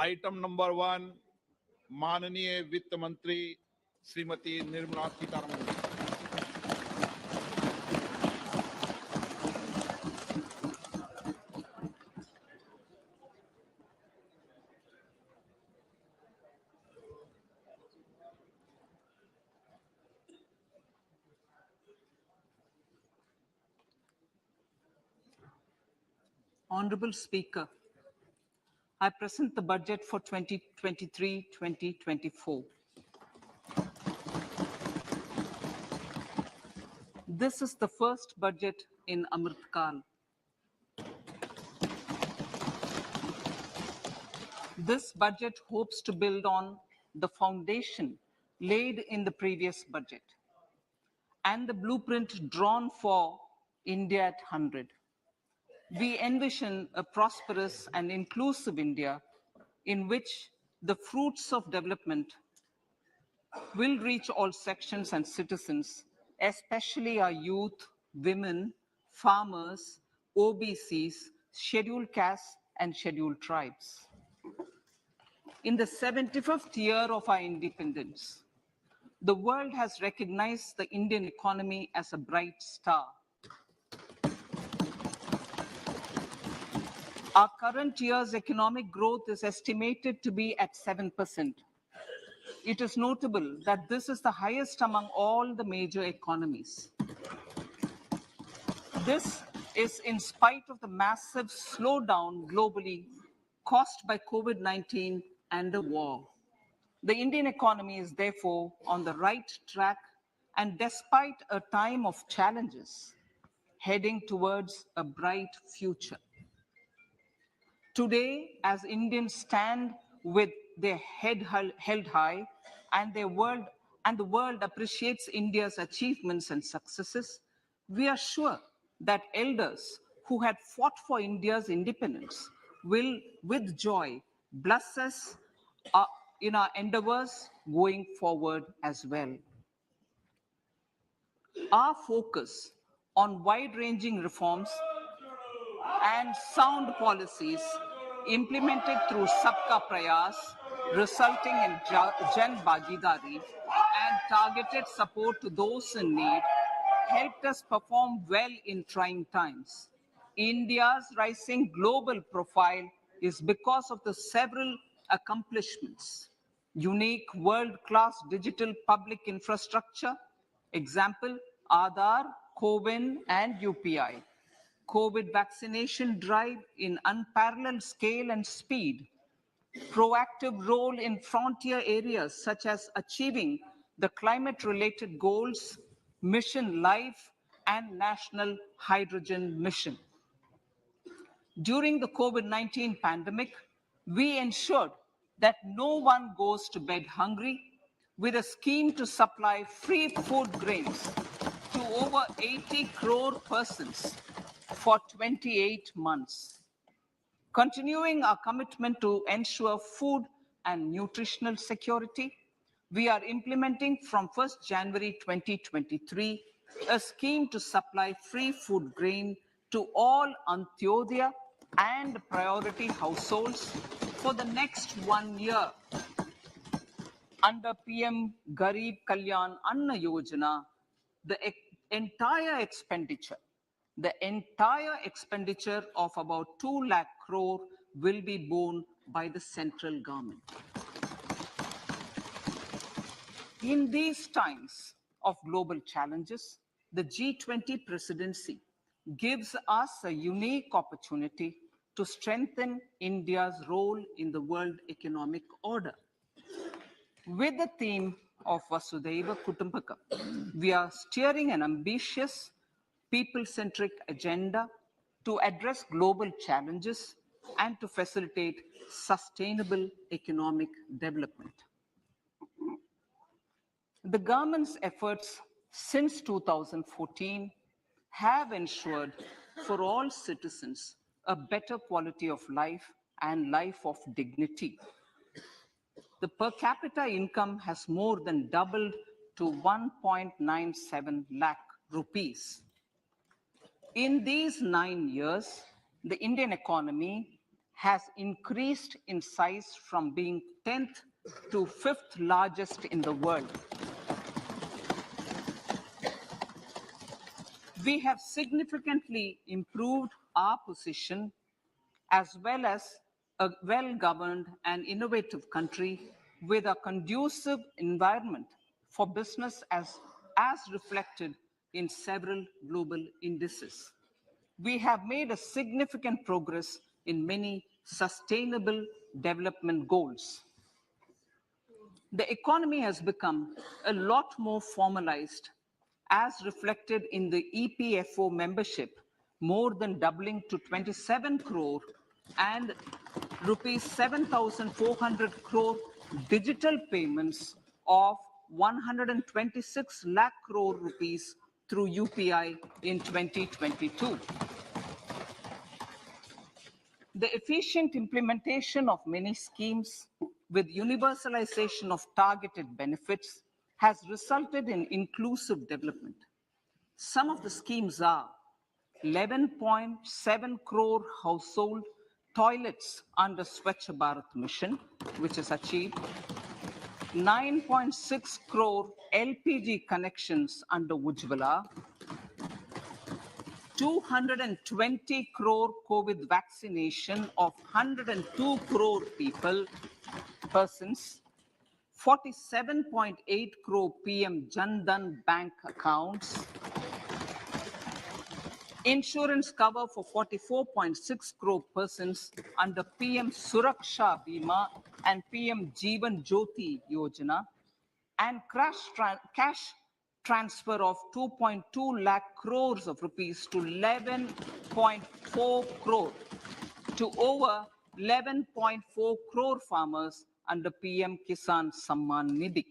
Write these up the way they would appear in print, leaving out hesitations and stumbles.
Item number 1 माननीय वित्त मंत्री श्रीमती निर्मला सीतारमन जी। Honorable Speaker, I present the budget for 2023-2024. This is the first budget in Amrit Kal. This budget hopes to build on the foundation laid in the previous budget and the blueprint drawn for India at 100. We envision a prosperous and inclusive India in which the fruits of development will reach all sections and citizens, especially our youth, women, farmers, OBCs, scheduled castes, and scheduled tribes. In the 75th year of our independence, the world has recognized the Indian economy as a bright star. Our current year's economic growth is estimated to be at 7%. It is notable that this is the highest among all the major economies. This is in spite of the massive slowdown globally caused by COVID-19 and the war. The Indian economy is therefore on the right track, and despite a time of challenges, heading towards a bright future. Today, as Indians stand with their head held high and the world appreciates India's achievements and successes, we are sure that elders who had fought for India's independence will, with joy, bless us in our endeavors going forward as well. Our focus on wide-ranging reforms and sound policies implemented through Sabka Prayas, resulting in Jan Bhagidari and targeted support to those in need, helped us perform well in trying times. India's rising global profile is because of the several accomplishments. Unique world-class digital public infrastructure, example, Aadhaar, CoWIN, and UPI. COVID vaccination drive in unparalleled scale and speed, proactive role in frontier areas such as achieving the climate-related goals, Mission Life, and National Hydrogen Mission. During the COVID-19 pandemic, we ensured that no one goes to bed hungry with a scheme to supply free food grains to over 80 crore persons for 28 months. Continuing our commitment to ensure food and nutritional security, we are implementing from 1st January 2023 a scheme to supply free food grain to all Antyodaya and priority households for the next 1 year. Under PM Garib Kalyan Anna Yojana, the entire expenditure of about 2 lakh crore will be borne by the central government. In these times of global challenges, the G20 presidency gives us a unique opportunity to strengthen India's role in the world economic order. With the theme of Vasudhaiva Kutumbakam, we are steering an ambitious, people-centric agenda to address global challenges and to facilitate sustainable economic development. The government's efforts since 2014 have ensured for all citizens a better quality of life and life of dignity. The per capita income has more than doubled to 1.97 lakh rupees. In these 9 years, the Indian economy has increased in size from being 10th to 5th largest in the world. We have significantly improved our position as well as a well-governed and innovative country with a conducive environment for business as reflected in several global indices. We have made a significant progress in many sustainable development goals. The economy has become a lot more formalized as reflected in the EPFO membership, more than doubling to 27 crore and rupees 7,400 crore digital payments of 126 lakh crore rupees through UPI in 2022. The efficient implementation of many schemes with universalization of targeted benefits has resulted in inclusive development. Some of the schemes are 11.7 crore household toilets under Swachh Bharat mission, which is achieved, 9.6 crore LPG connections under Ujjwala, 220 crore COVID vaccination of 102 crore persons, 47.8 crore PM Jan Dhan bank accounts, insurance cover for 44.6 crore persons under PM Suraksha Bima and PM Jeevan Jyoti Yojana, and cash transfer of 2.2 lakh crores of rupees to 11.4 crore to over 11.4 crore farmers under PM Kisan Samman Nidhi.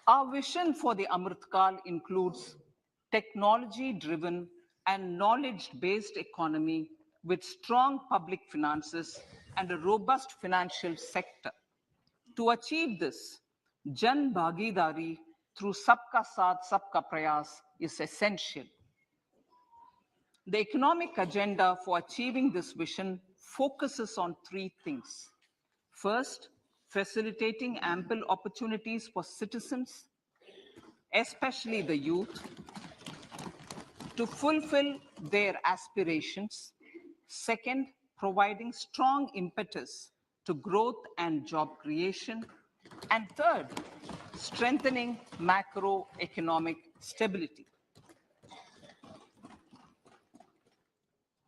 Our vision for the Amrit Kal includes technology-driven and knowledge-based economy with strong public finances and a robust financial sector. To achieve this, Jan Bhagidari through Sabka Saath, Sabka Prayas is essential. The economic agenda for achieving this vision focuses on three things. First, facilitating ample opportunities for citizens, especially the youth, to fulfill their aspirations. Second, providing strong impetus to growth and job creation. And third, strengthening macroeconomic stability.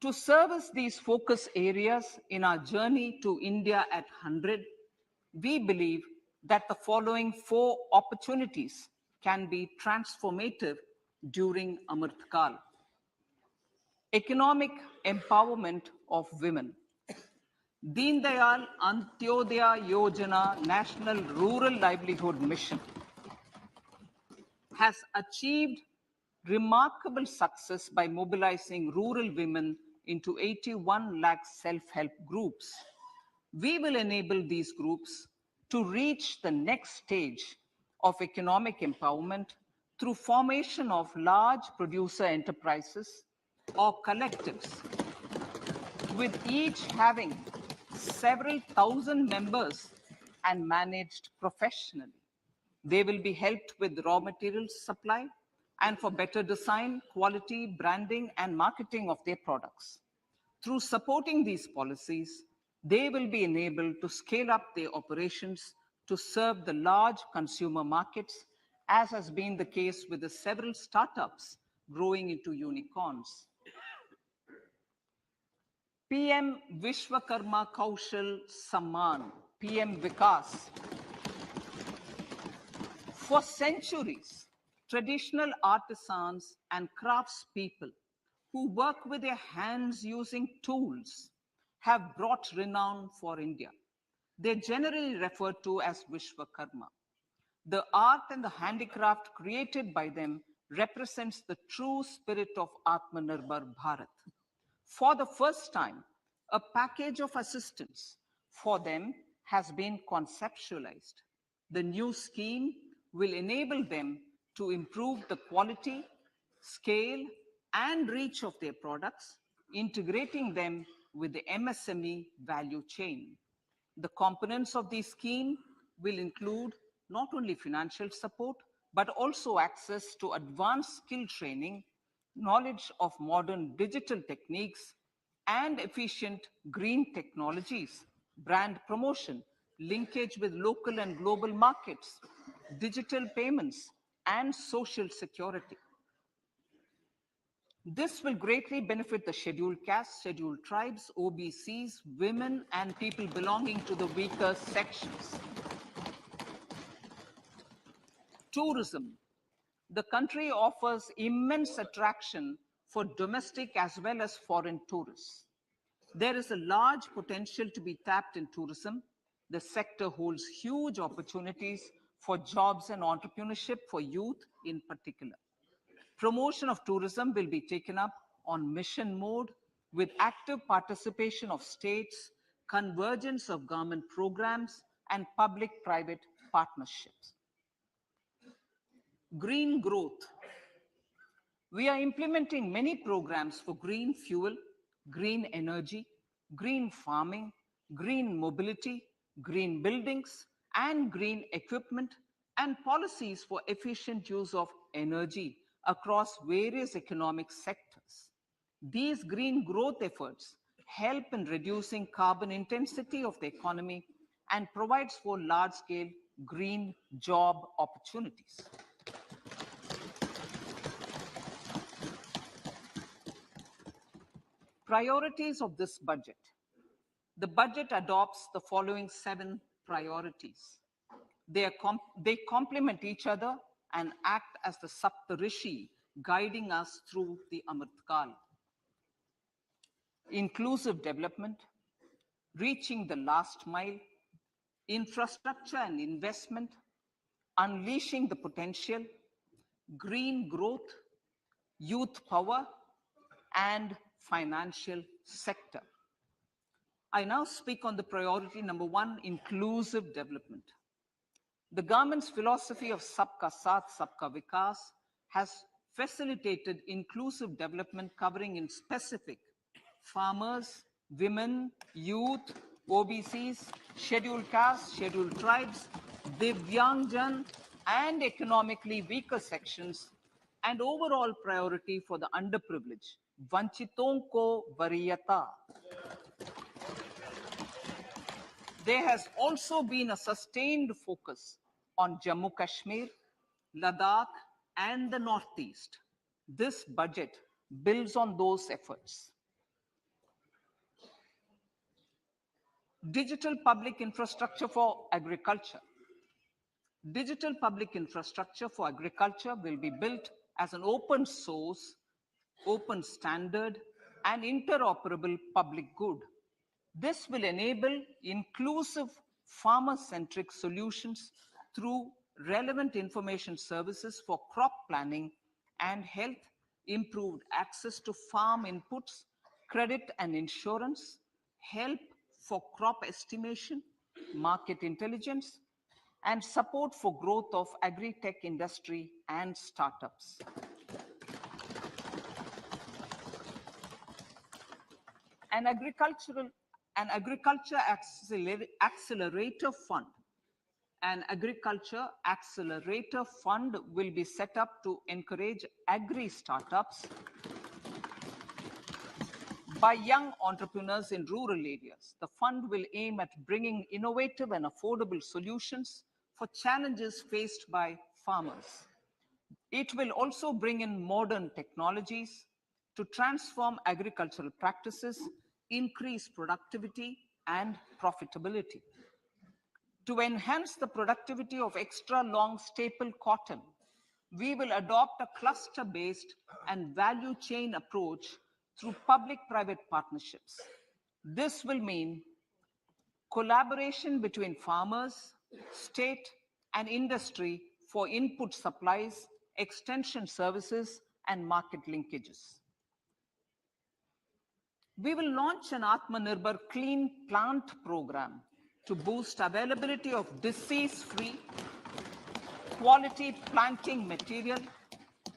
To service these focus areas in our journey to India at 100, we believe that the following four opportunities can be transformative during Amrit Kal. Economic empowerment of women. Deen Dayal Antyodaya Yojana National Rural Livelihood Mission has achieved remarkable success by mobilizing rural women into 81 lakh self-help groups. We will enable these groups to reach the next stage of economic empowerment through formation of large producer enterprises or collectives, with each having several thousand members and managed professionally. They will be helped with raw materials supply and for better design, quality, branding, and marketing of their products. Through supporting these policies, they will be enabled to scale up their operations to serve the large consumer markets, as has been the case with the several startups growing into unicorns. PM Vishwakarma Kaushal Samman, PM Vikas. For centuries, traditional artisans and craftspeople who work with their hands using tools have brought renown for India. They're generally referred to as Vishwakarma. The art and the handicraft created by them represents the true spirit of Atmanirbhar Bharat. For the first time, a package of assistance for them has been conceptualized. The new scheme will enable them to improve the quality, scale, and reach of their products, integrating them with the MSME value chain. The components of the scheme will include not only financial support, but also access to advanced skill training, knowledge of modern digital techniques, and efficient green technologies, brand promotion, linkage with local and global markets, digital payments, and social security. This will greatly benefit the scheduled castes, scheduled tribes, OBCs, women, and people belonging to the weaker sections. Tourism. The country offers immense attraction for domestic as well as foreign tourists. There is a large potential to be tapped in tourism. The sector holds huge opportunities for jobs and entrepreneurship for youth in particular. Promotion of tourism will be taken up on mission mode with active participation of states, convergence of government programs, and public-private partnerships. Green growth. We are implementing many programs for green fuel, green energy, green farming, green mobility, green buildings, and green equipment, and policies for efficient use of energy across various economic sectors. These green growth efforts help in reducing carbon intensity of the economy and provides for large-scale green job opportunities. Priorities of this budget. The budget adopts the following 7 priorities. They complement each other and act as the Saptarishi guiding us through the Amritkal. Inclusive development, reaching the last mile, infrastructure and investment, unleashing the potential, green growth, youth power, and financial sector. I now speak on the priority number 1, inclusive development. The government's philosophy of Sabka Saath, Sabka Vikas has facilitated inclusive development covering in specific farmers, women, youth, OBCs, scheduled castes, scheduled tribes, Divyangjan, and economically weaker sections, and overall priority for the underprivileged. Vanchiton ko variyata. There has also been a sustained focus on Jammu Kashmir, Ladakh, and the Northeast. This budget builds on those efforts. Digital public infrastructure for agriculture. Digital public infrastructure for agriculture will be built as an open source, open standard, and interoperable public good. This will enable inclusive farmer-centric solutions through relevant information services for crop planning and health, improved access to farm inputs, credit and insurance, help for crop estimation, market intelligence, and support for growth of agri-tech industry and startups. An agriculture accelerator fund. An agriculture accelerator fund will be set up to encourage agri startups by young entrepreneurs in rural areas. The fund will aim at bringing innovative and affordable solutions for challenges faced by farmers. It will also bring in modern technologies to transform agricultural practices, increase productivity and profitability. To enhance the productivity of extra long staple cotton, we will adopt a cluster-based and value chain approach through public-private partnerships. This will mean collaboration between farmers, state, and industry for input supplies, extension services, and market linkages. We will launch an Atmanirbhar Clean Plant program to boost availability of disease-free, quality planting material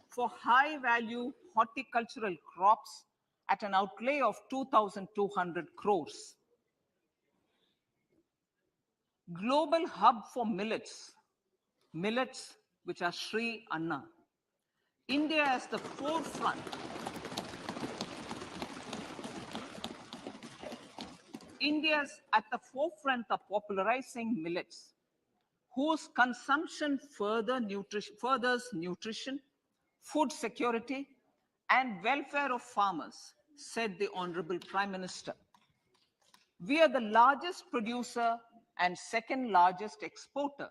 for high-value horticultural crops at an outlay of 2,200 crores. Global hub for millets, which are Sri Anna. India is the forefront. India is at the forefront of popularizing millets, whose consumption furthers nutrition, food security, and welfare of farmers, said the Honorable Prime Minister. We are the largest producer and second largest exporter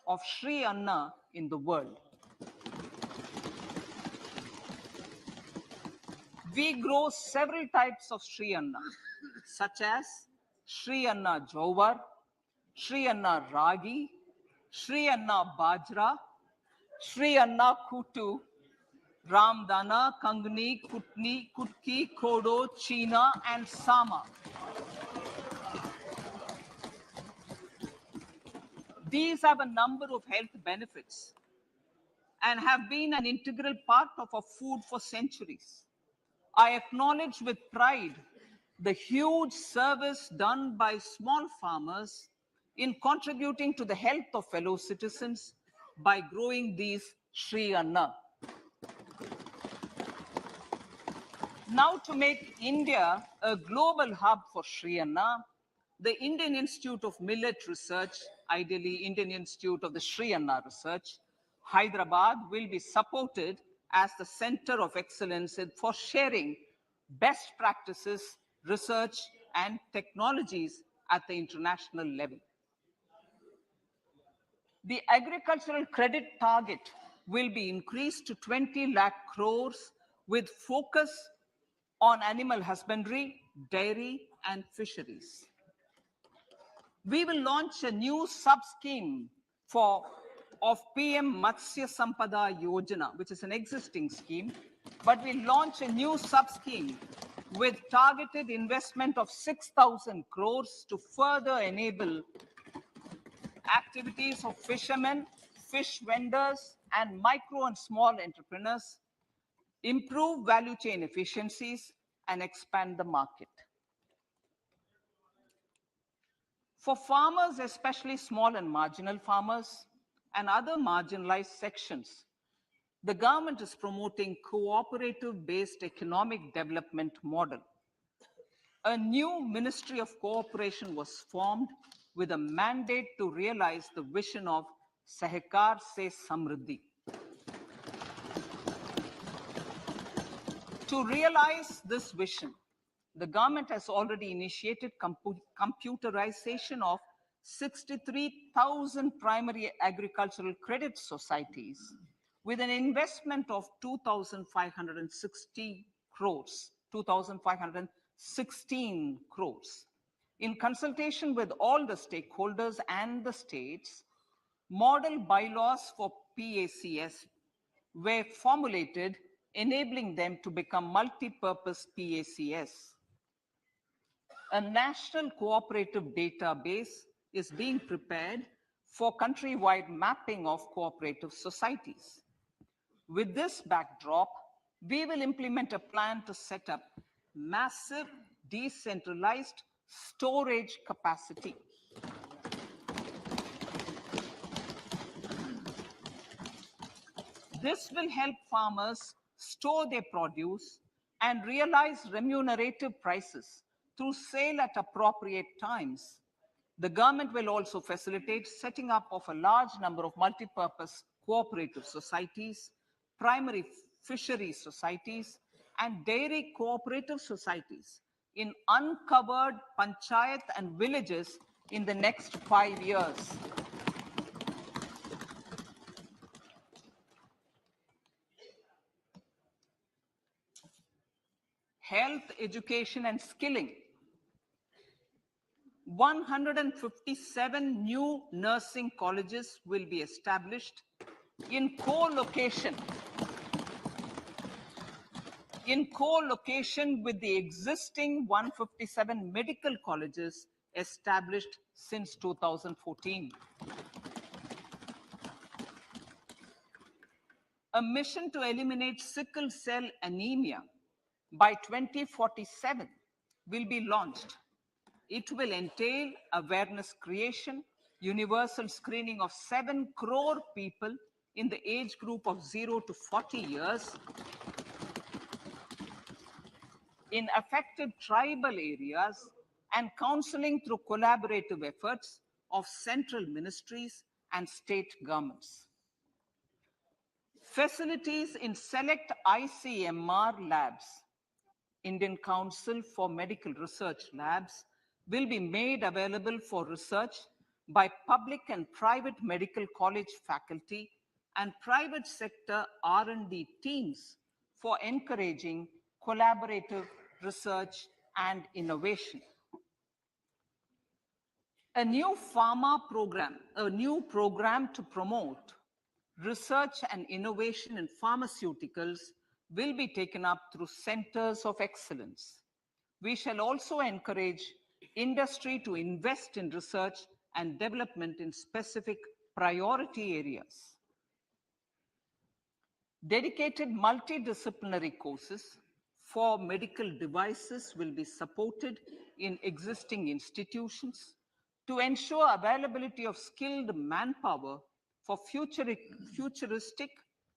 of Sri Anna in the world. We grow several types of Sri Anna, such as Sri Anna Jowar, Sri Anna Ragi, Sri Anna Bajra, Sri Anna Kutu, Ramdana, Kangni, Kutni, Kutki, Kodo, China, and Sama. These have a number of health benefits and have been an integral part of our food for centuries. I acknowledge with pride the huge service done by small farmers in contributing to the health of fellow citizens by growing these Sri Anna. Now, to make India a global hub for Sri Anna, the Indian Institute of Millet Research, ideally Indian Institute of the Sri Anna Research, Hyderabad, will be supported as the center of excellence for sharing best practices, research, and technologies at the international level. The agricultural credit target will be increased to 20 lakh crores with focus on animal husbandry, dairy, and fisheries. We will launch a new sub-scheme of PM Matsya Sampada Yojana, which is an existing scheme, but we launch a new sub-scheme with targeted investment of 6,000 crores to further enable activities of fishermen, fish vendors, and micro and small entrepreneurs, improve value chain efficiencies, and expand the market. For farmers, especially small and marginal farmers and other marginalized sections, the government is promoting cooperative-based economic development model. A new Ministry of Cooperation was formed with a mandate to realize the vision of Sahkar Se Samriddhi. To realize this vision, the government has already initiated computerization of 63,000 primary agricultural credit societies with an investment of 2,560 crores, 2,516 crores. In consultation with all the stakeholders and the states, model bylaws for PACS were formulated, enabling them to become multi-purpose PACS. A national cooperative database is being prepared for countrywide mapping of cooperative societies. With this backdrop, we will implement a plan to set up massive decentralized storage capacity. This will help farmers store their produce and realize remunerative prices through sale at appropriate times. The government will also facilitate setting up of a large number of multi-purpose cooperative societies, primary fisheries societies, and dairy cooperative societies in uncovered panchayat and villages in the next 5 years. Health, education, and skilling. 157 new nursing colleges will be established in co-location with the existing 157 medical colleges established since 2014. A mission to eliminate sickle cell anemia by 2047 will be launched. It will entail awareness creation, universal screening of 7 crore people in the age group of 0 to 40 years in affected tribal areas, and counseling through collaborative efforts of central ministries and state governments. Facilities in select ICMR labs, Indian Council for Medical Research Labs, will be made available for research by public and private medical college faculty and private sector R&D teams for encouraging collaborative research and innovation. A new program to promote research and innovation in pharmaceuticals will be taken up through centers of excellence. We shall also encourage industry to invest in research and development in specific priority areas. Dedicated multidisciplinary courses for medical devices will be supported in existing institutions to ensure availability of skilled manpower for futuristic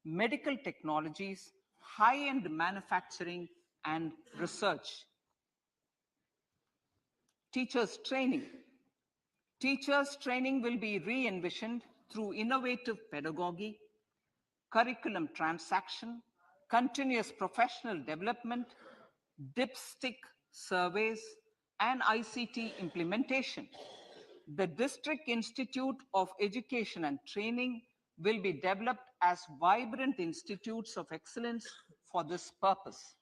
medical technologies, high-end manufacturing, and research. Teachers training. Teachers training will be re-envisioned through innovative pedagogy, curriculum transaction, continuous professional development, dipstick surveys, and ICT implementation. The District Institute of Education and Training will be developed as vibrant institutes of excellence for this purpose.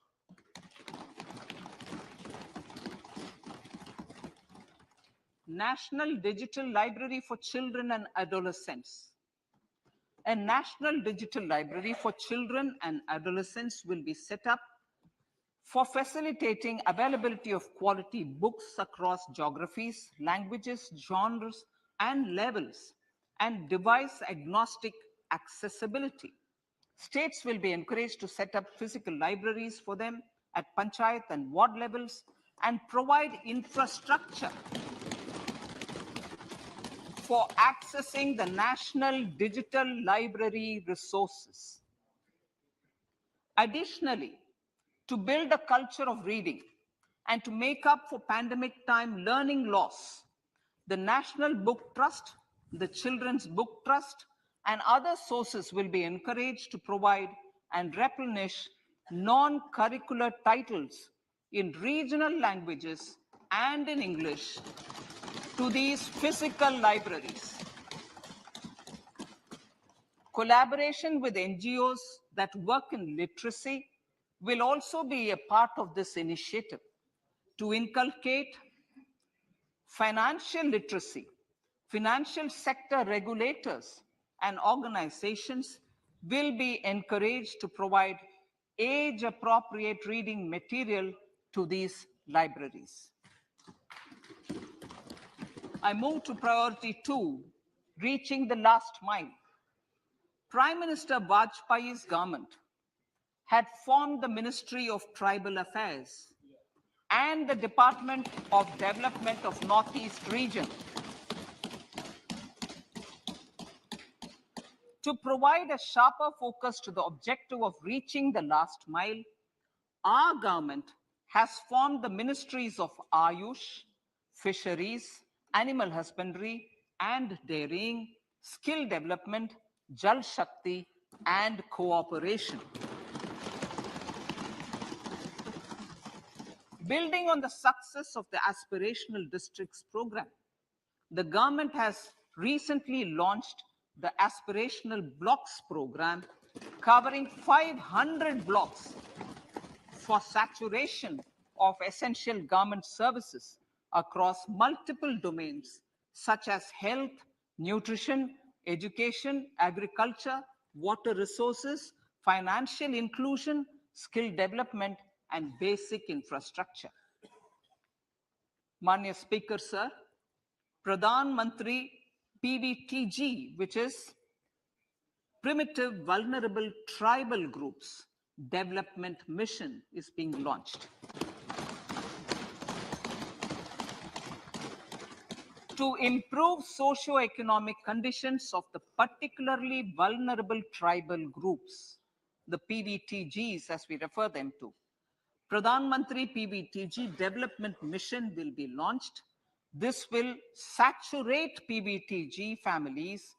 National Digital Library for Children and Adolescents. A National Digital Library for Children and Adolescents will be set up for facilitating availability of quality books across geographies, languages, genres, and levels, and device-agnostic accessibility. States will be encouraged to set up physical libraries for them at panchayat and ward levels and provide infrastructure for accessing the National Digital Library resources. Additionally, to build a culture of reading and to make up for pandemic time learning loss, the National Book Trust, the Children's Book Trust, and other sources will be encouraged to provide and replenish non-curricular titles in regional languages and in English to these physical libraries. Collaboration with NGOs that work in literacy will also be a part of this initiative to inculcate financial literacy. Financial sector regulators and organizations will be encouraged to provide age-appropriate reading material to these libraries. I move to priority 2, reaching the last mile. Prime Minister Vajpayee's government had formed the Ministry of Tribal Affairs and the Department of Development of Northeast Region to provide a sharper focus to the objective of reaching the last mile. Our government has formed the ministries of Ayush, Fisheries, Animal Husbandry and Dairying, Skill Development, Jal Shakti, and Cooperation. Building on the success of the Aspirational Districts program, the government has recently launched the Aspirational Blocks program, covering 500 blocks for saturation of essential government services across multiple domains such as health, nutrition, education, agriculture, water resources, financial inclusion, skill development, and basic infrastructure. Manya Speaker, sir, Pradhan Mantri PVTG, which is Primitive Vulnerable Tribal Groups, development mission is being launched. To improve socio-economic conditions of the particularly vulnerable tribal groups, the PVTGs as we refer them to, Pradhan Mantri PVTG Development Mission will be launched. This will saturate PVTG families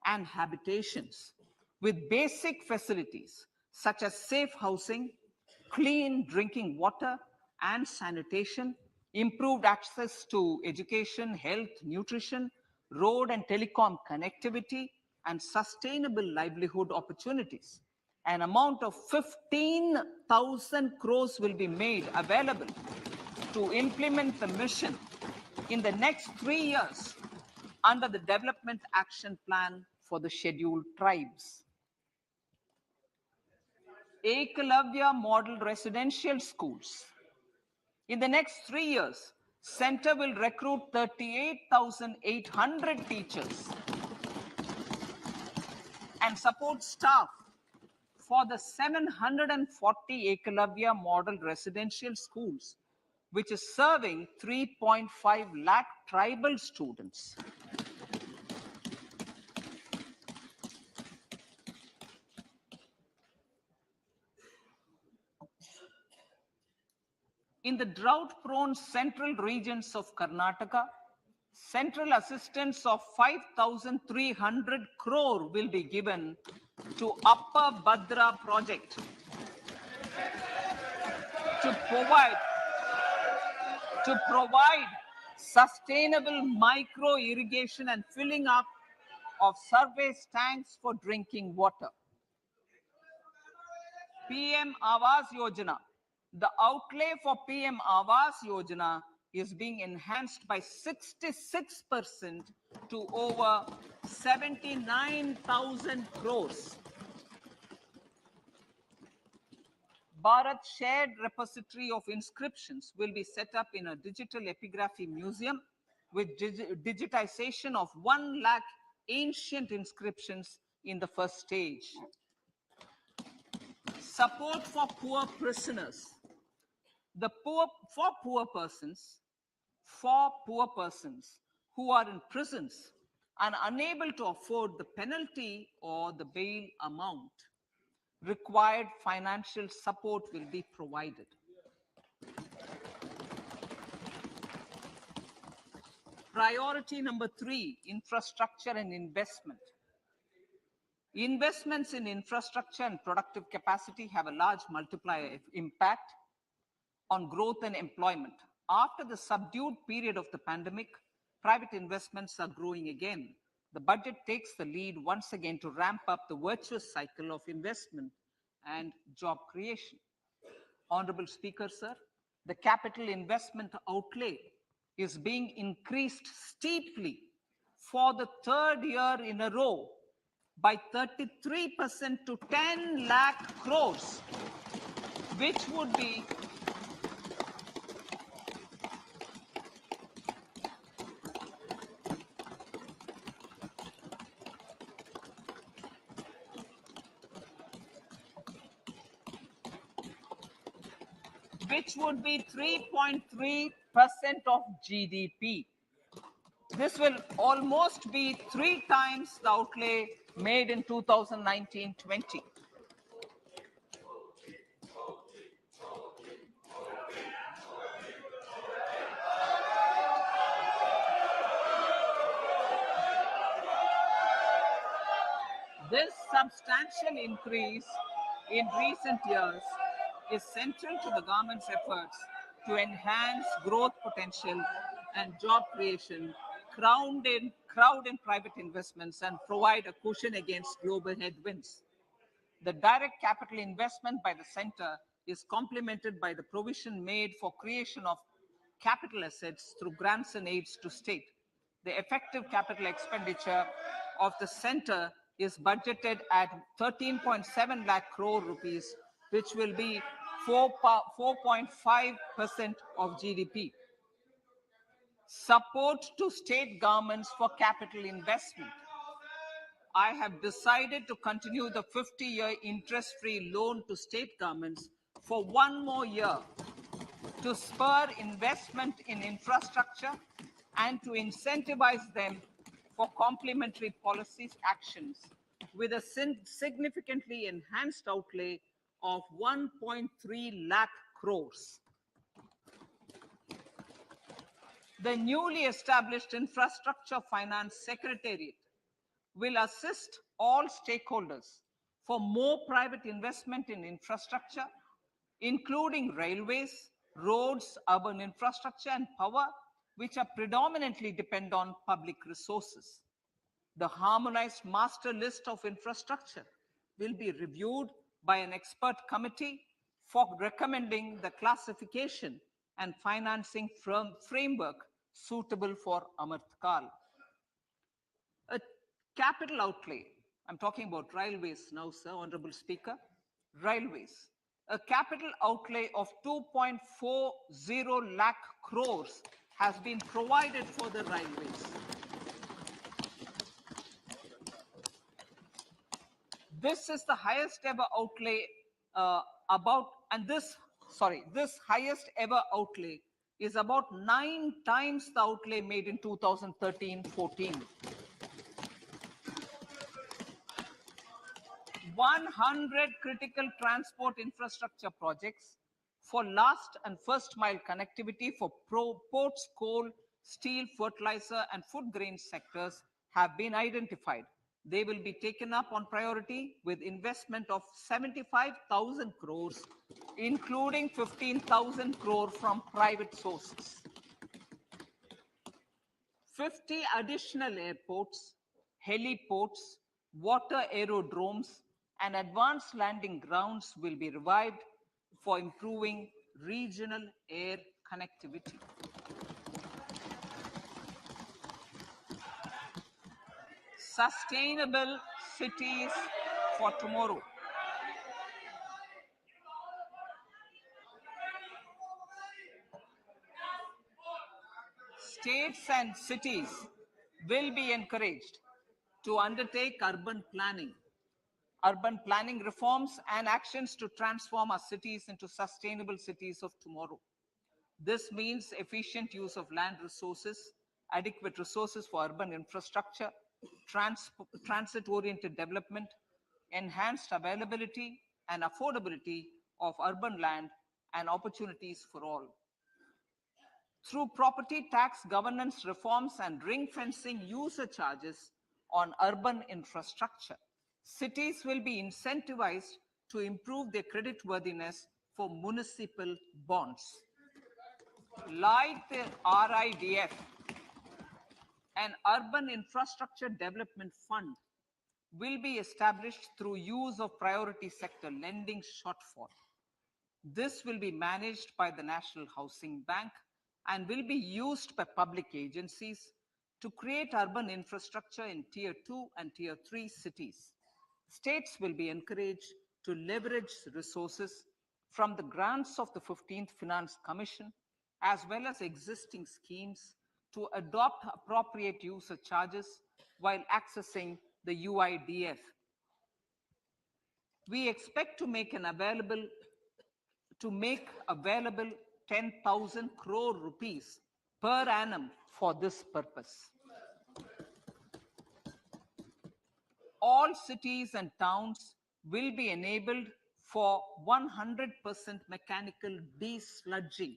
and habitations with basic facilities such as safe housing, clean drinking water and sanitation, improved access to education, health, nutrition, road and telecom connectivity, and sustainable livelihood opportunities. An amount of 15,000 crores will be made available to implement the mission in the next 3 years under the Development Action Plan for the Scheduled Tribes. Ekalavya Model Residential Schools. In the next 3 years, Center will recruit 38,800 teachers and support staff for the 740 Ekalavya Model Residential Schools, which is serving 3.5 lakh tribal students. In the drought-prone central regions of Karnataka, central assistance of 5,300 crore will be given to Upper Bhadra project to provide sustainable micro irrigation and filling up of surface tanks for drinking water. PM Awas Yojana. The outlay for PM Awas Yojana is being enhanced by 66% to over 79,000 crores. Bharat Shared Repository of Inscriptions will be set up in a digital epigraphy museum with digitization of 1 lakh ancient inscriptions in the first stage. Support for poor prisoners. For poor persons who are in prisons and unable to afford the penalty or the bail amount, required financial support will be provided. Priority number 3, infrastructure and investment. Investments in infrastructure and productive capacity have a large multiplier impact on growth and employment. After the subdued period of the pandemic, private investments are growing again. The budget takes the lead once again to ramp up the virtuous cycle of investment and job creation. Honorable Speaker, sir, the capital investment outlay is being increased steeply for the 3rd year in a row by 33% to 10 lakh crores, which would be which would be 3.3% of GDP. This will almost be 3 times the outlay made in 2019-20. This substantial increase in recent years is central to the government's efforts to enhance growth potential and job creation, crowd in private investments, and provide a cushion against global headwinds. The direct capital investment by the center is complemented by the provision made for creation of capital assets through grants and aids to state. The effective capital expenditure of the center is budgeted at 13.7 lakh crore rupees, which will be 4.5% of GDP. Support to state governments for capital investment. I have decided to continue the 50-year interest-free loan to state governments for one more year to spur investment in infrastructure and to incentivize them for complementary policies actions with a significantly enhanced outlay of 1.3 lakh crores. The newly established Infrastructure Finance Secretariat will assist all stakeholders for more private investment in infrastructure, including railways, roads, urban infrastructure, and power, which are predominantly depend on public resources. The harmonized master list of infrastructure will be reviewed by an expert committee for recommending the classification and financing framework suitable for Amartkal. A capital outlay, I'm talking about railways now, sir, Honorable Speaker, railways. A capital outlay of 2.40 lakh crores has been provided for the railways. This is the highest ever outlay this highest ever outlay is about 9 times the outlay made in 2013-14. 100 critical transport infrastructure projects for last and first mile connectivity for ports, coal, steel, fertilizer, and food grain sectors have been identified. They will be taken up on priority with investment of 75,000 crores, including 15,000 crore from private sources. 50 additional airports, heliports, water aerodromes, and advanced landing grounds will be revived for improving regional air connectivity. Sustainable cities for tomorrow. States and cities will be encouraged to undertake urban planning reforms and actions to transform our cities into sustainable cities of tomorrow. This means efficient use of land resources, adequate resources for urban infrastructure, transit-oriented development, enhanced availability and affordability of urban land, and opportunities for all. Through property tax governance reforms and ring-fencing user charges on urban infrastructure, cities will be incentivized to improve their creditworthiness for municipal bonds. Like the RIDF, an Urban Infrastructure Development Fund will be established through use of priority sector lending shortfall. This will be managed by the National Housing Bank and will be used by public agencies to create urban infrastructure in Tier 2 and Tier 3 cities. States will be encouraged to leverage resources from the grants of the 15th Finance Commission, as well as existing schemes, to adopt appropriate user charges while accessing the UIDF. We expect to make available 10,000 crore rupees per annum for this purpose. All cities and towns will be enabled for 100% mechanical desludging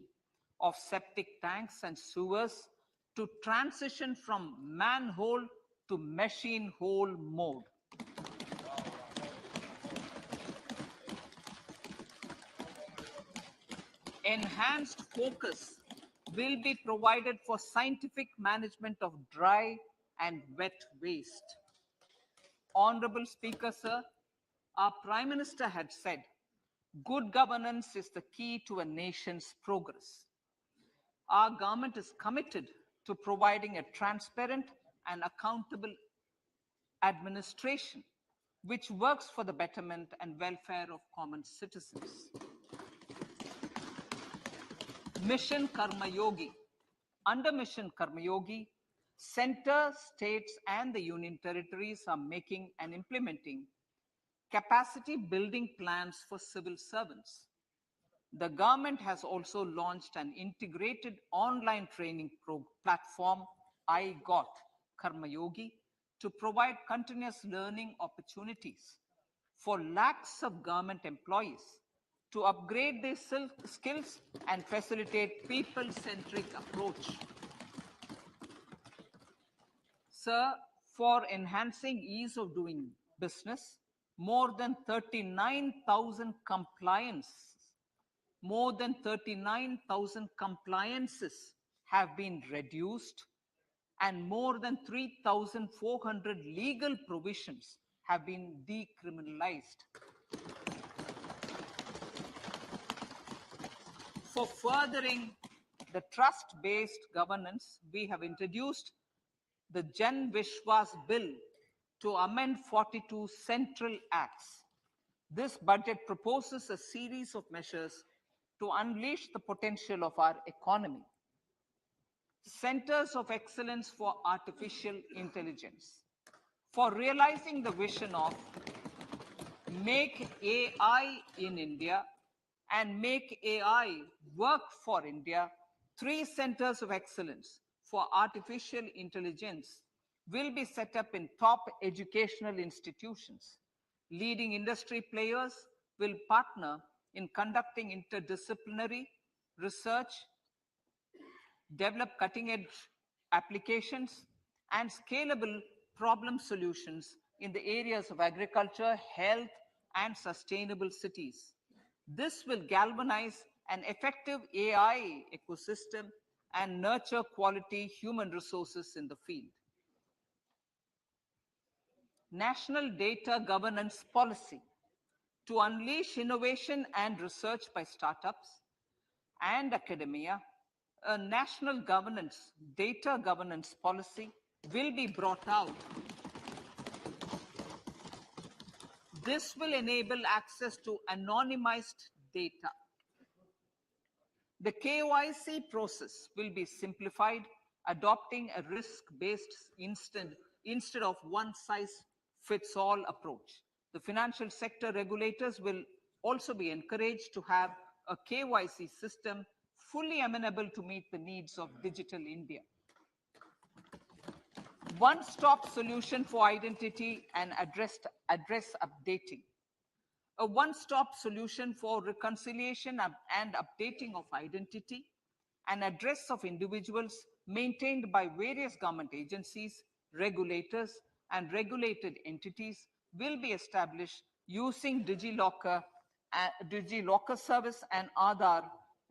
of septic tanks and sewers to transition from manhole to machine hole mode. Enhanced focus will be provided for scientific management of dry and wet waste. Honorable Speaker, sir, our Prime Minister had said, good governance is the key to a nation's progress. Our government is committed to providing a transparent and accountable administration which works for the betterment and welfare of common citizens. Mission Karma Yogi. Under Mission Karma Yogi, Center, states, and the union territories are making and implementing capacity building plans for civil servants. The government has also launched an integrated online training platform, I Got Karma Yogi, to provide continuous learning opportunities for lakhs of government employees to upgrade their skills and facilitate people-centric approach. Sir, for enhancing ease of doing business, more than 39,000 compliances have been reduced, and more than 3,400 legal provisions have been decriminalized. For furthering the trust-based governance, we have introduced the Jan Vishwas Bill to amend 42 central acts. This budget proposes a series of measures to unleash the potential of our economy. Centers of Excellence for Artificial Intelligence. For realizing the vision of Make AI in India and Make AI Work for India, 3 centers of excellence for artificial intelligence will be set up in top educational institutions. Leading industry players will partner in conducting interdisciplinary research, develop cutting-edge applications, and scalable problem solutions in the areas of agriculture, health, and sustainable cities. This will galvanize an effective AI ecosystem and nurture quality human resources in the field. National Data Governance Policy to unleash innovation and research by startups and academia. A national data governance policy will be brought out. This will enable access to anonymized data. The KYC process will be simplified, adopting a risk-based instead of one-size-fits-all approach. The financial sector regulators will also be encouraged to have a KYC system fully amenable to meet the needs of digital India. One-stop solution for identity and address updating. A one-stop solution for reconciliation and updating of identity and address of individuals maintained by various government agencies, regulators, and regulated entities will be established using DigiLocker service and Aadhaar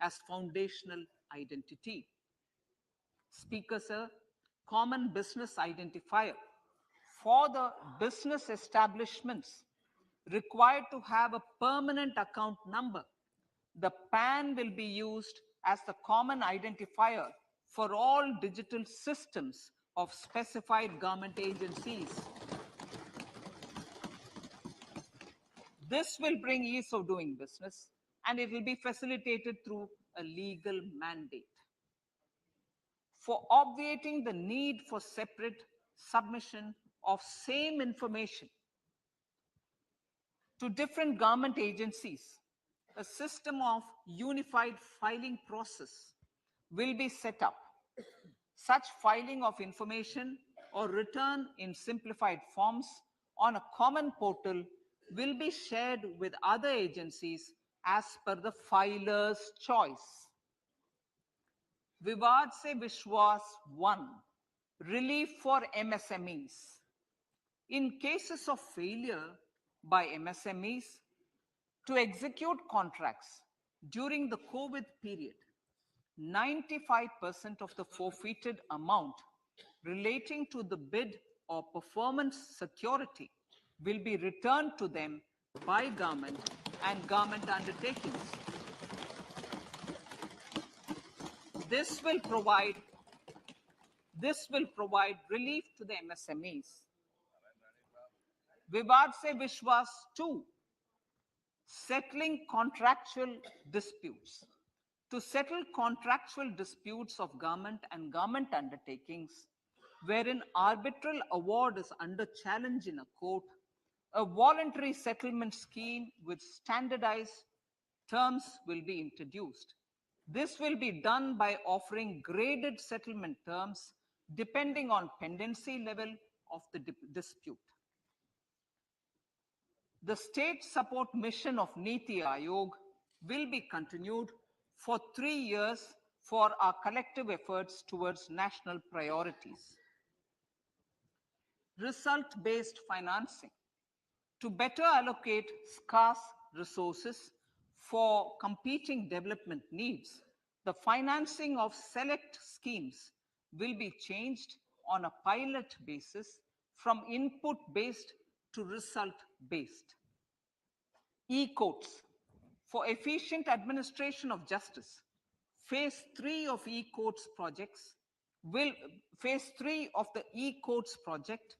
as foundational identity. Speaker, sir, common business identifier. For the business establishments required to have a permanent account number, the PAN will be used as the common identifier for all digital systems of specified government agencies. This will bring ease of doing business, and it will be facilitated through a legal mandate. For obviating the need for separate submission of same information to different government agencies, a system of unified filing process will be set up. Such filing of information or return in simplified forms on a common portal will be shared with other agencies as per the filer's choice. Vivad Se Vishwas 1, relief for MSMEs. In cases of failure by MSMEs to execute contracts during the COVID period, 95% of the forfeited amount relating to the bid or performance security will be returned to them by government and government undertakings. This will provide relief to the MSMEs. Vivad Se Vishwas 2, settling contractual disputes. To settle contractual disputes of government and government undertakings, wherein arbitral award is under challenge in a court, a voluntary settlement scheme with standardized terms will be introduced. This will be done by offering graded settlement terms depending on pendency level of the dispute. The state support mission of Niti Aayog will be continued for 3 years for our collective efforts towards national priorities. Result-based financing. To better allocate scarce resources for competing development needs, the financing of select schemes will be changed on a pilot basis from input-based to result-based. E-courts. For efficient administration of justice, phase 3 of e-courts projects phase 3 of the e-courts project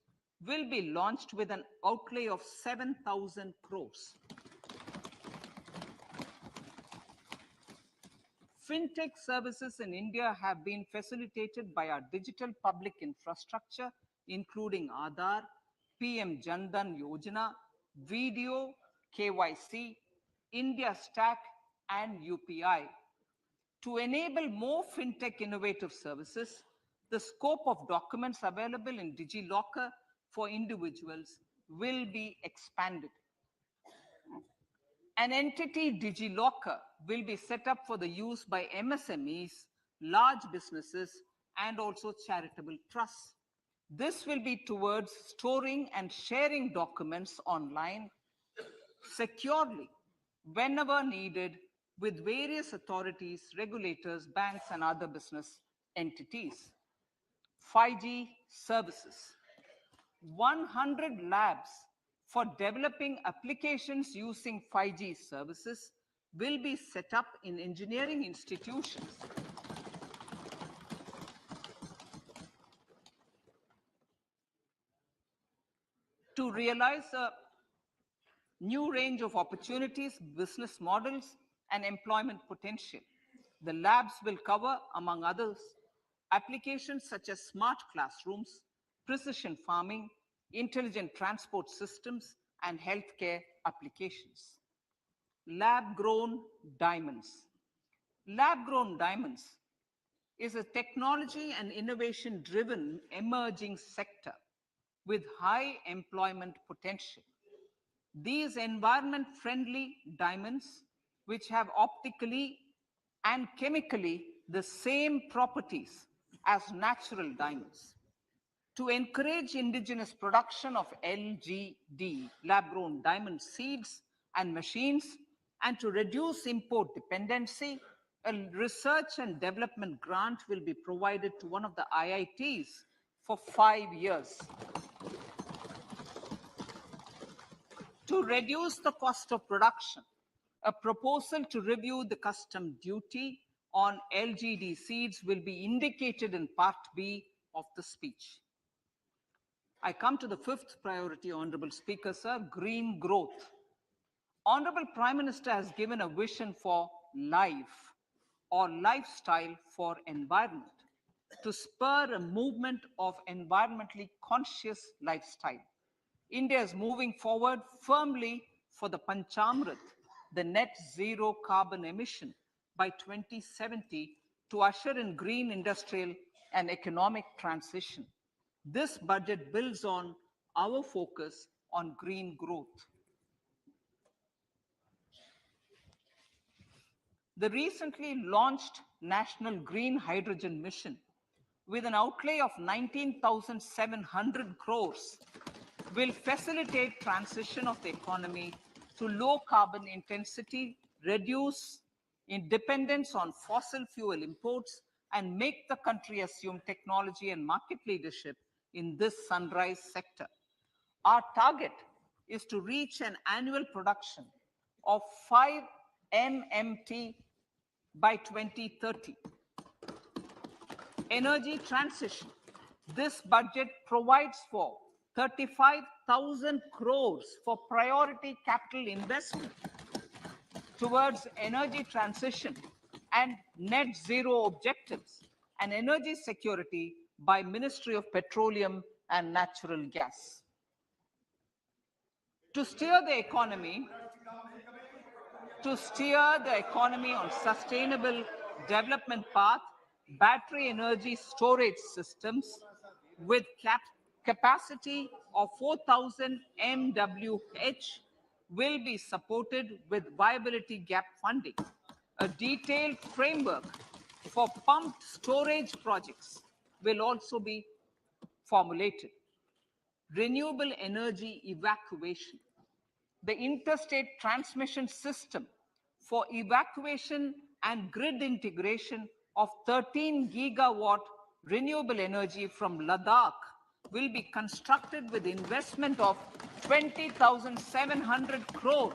will be launched with an outlay of 7,000 crores. Fintech services in India have been facilitated by our digital public infrastructure, including Aadhaar, PM Jan Dhan Yojana, Video, KYC, India Stack, and UPI. To enable more fintech innovative services, the scope of documents available in DigiLocker for individuals will be expanded. An entity, DigiLocker, will be set up for the use by MSMEs, large businesses, and also charitable trusts. This will be towards storing and sharing documents online securely whenever needed with various authorities, regulators, banks, and other business entities. 5G services. 100 labs for developing applications using 5G services will be set up in engineering institutions. To realize a new range of opportunities, business models, and employment potential, the labs will cover, among others, applications such as smart classrooms, precision farming, intelligent transport systems, and healthcare applications. Lab-grown diamonds. Lab-grown diamonds is a technology and innovation-driven emerging sector with high employment potential. These environment-friendly diamonds, which have optically and chemically the same properties as natural diamonds. To encourage indigenous production of LGD, lab-grown diamond seeds and machines, and to reduce import dependency, a research and development grant will be provided to one of the IITs for 5 years. To reduce the cost of production, a proposal to review the custom duty on LGD seeds will be indicated in Part B of the speech. I come to the fifth priority, Honorable Speaker, sir, green growth. Honorable Prime Minister has given a vision for life or lifestyle for environment to spur a movement of environmentally conscious lifestyle. India is moving forward firmly for the Panchamrit, the net zero carbon emission by 2070 to usher in green industrial and economic transition. This budget builds on our focus on green growth. The recently launched National Green Hydrogen Mission, with an outlay of 19,700 crores, will facilitate transition of the economy to low carbon intensity, reduce dependence on fossil fuel imports, and make the country assume technology and market leadership in this sunrise sector. Our target is to reach an annual production of 5 MMT by 2030. Energy transition. This budget provides for 35,000 crores for priority capital investment towards energy transition and net zero objectives and energy security by Ministry of Petroleum and Natural Gas. To steer the economy on sustainable development path, battery energy storage systems with capacity of 4,000 MWh will be supported with viability gap funding. A detailed framework for pumped storage projects will also be formulated. Renewable energy evacuation. The interstate transmission system for evacuation and grid integration of 13 gigawatt renewable energy from Ladakh will be constructed with investment of 20,700 crore,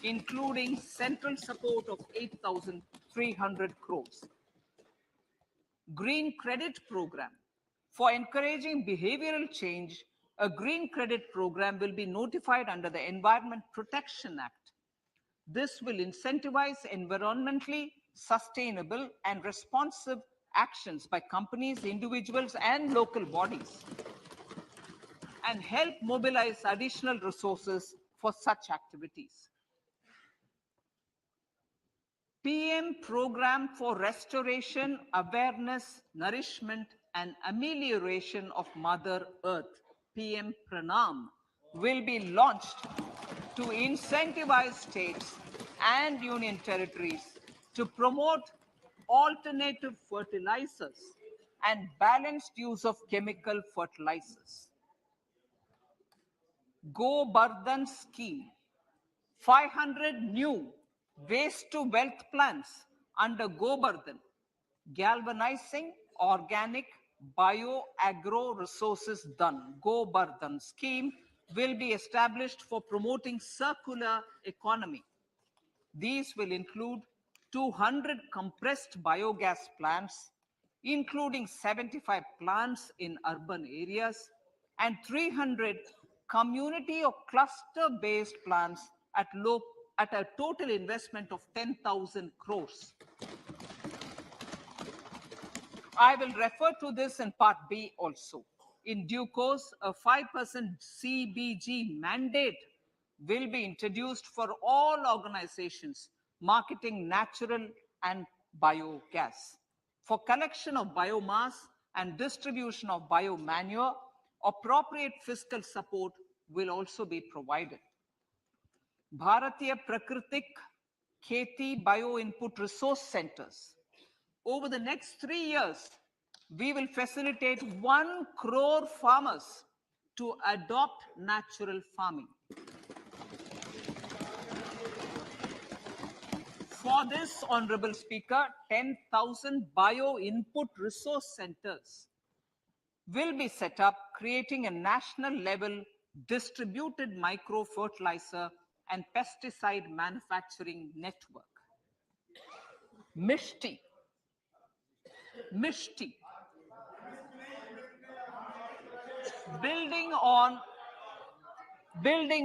including central support of 8,300 crores. Green Credit Program. For encouraging behavioral change, a green credit program will be notified under the Environment Protection Act. This will incentivize environmentally sustainable and responsive actions by companies, individuals, and local bodies, and help mobilize additional resources for such activities. PM Program for Restoration, Awareness, Nourishment, and Amelioration of Mother Earth, PM Pranam, will be launched to incentivize states and union territories to promote alternative fertilizers and balanced use of chemical fertilizers. Go Bardhan Scheme. 500 new waste to wealth plants under Gobardhan, galvanizing organic bio-agro resources done. Gobardhan scheme will be established for promoting circular economy. These will include 200 compressed biogas plants, including 75 plants in urban areas and 300 community or cluster-based plants at a total investment of 10,000 crores. I will refer to this in Part B also. In due course, a 5% CBG mandate will be introduced for all organizations marketing natural and biogas. For collection of biomass and distribution of biomanure, appropriate fiscal support will also be provided. Bharatiya Prakritik Kheti Bio Input Resource Centers. Over the next 3 years, we will facilitate 1 crore farmers to adopt natural farming. For this, Honorable Speaker, 10,000 bio input resource centers will be set up, creating a national level distributed micro fertilizer and pesticide manufacturing network. Mishti. Building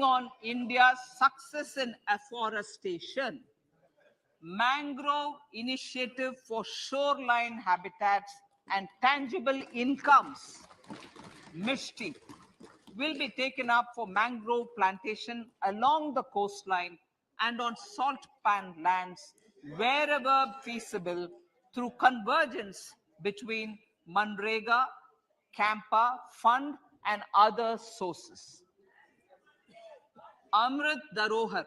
on India's success in afforestation, mangrove initiative for shoreline habitats and tangible incomes, Mishti, will be taken up for mangrove plantation along the coastline and on salt pan lands wherever feasible through convergence between Manrega, Campa Fund and other sources. Amrit Dharohar.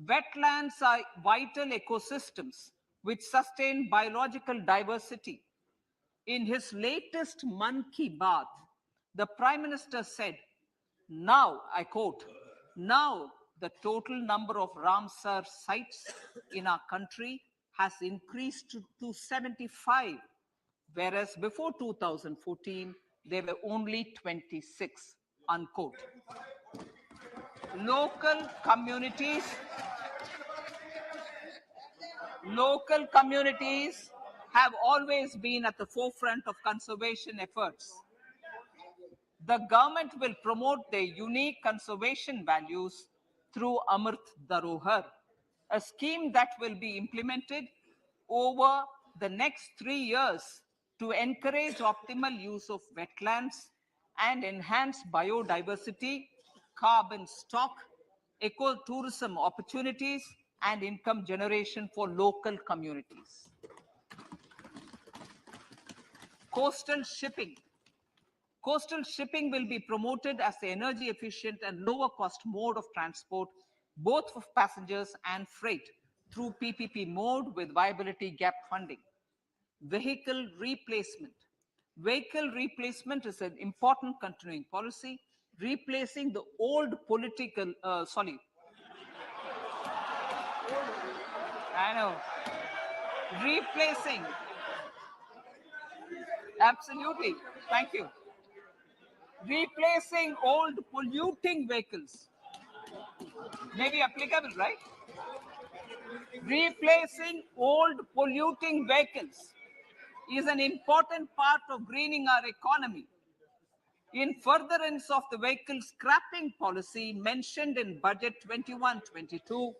Wetlands are vital ecosystems which sustain biological diversity. In his latest Mann Ki Baat, the Prime Minister said, now, I quote, now the total number of Ramsar sites in our country has increased to 75, whereas before 2014, there were only 26, unquote. Local communities have always been at the forefront of conservation efforts. The government will promote their unique conservation values through Amrit Dharohar, a scheme that will be implemented over the next 3 years to encourage optimal use of wetlands and enhance biodiversity, carbon stock, ecotourism opportunities, and income generation for local communities. Coastal shipping. Coastal shipping will be promoted as the energy efficient and lower cost mode of transport, both for passengers and freight, through PPP mode with viability gap funding. Vehicle replacement. Vehicle replacement is an important continuing policy, replacing the old political, I know, replacing, absolutely, thank you. Replacing old polluting vehicles. Maybe applicable, right? Replacing old polluting vehicles is an important part of greening our economy. In furtherance of the vehicle scrapping policy mentioned in Budget 21-22,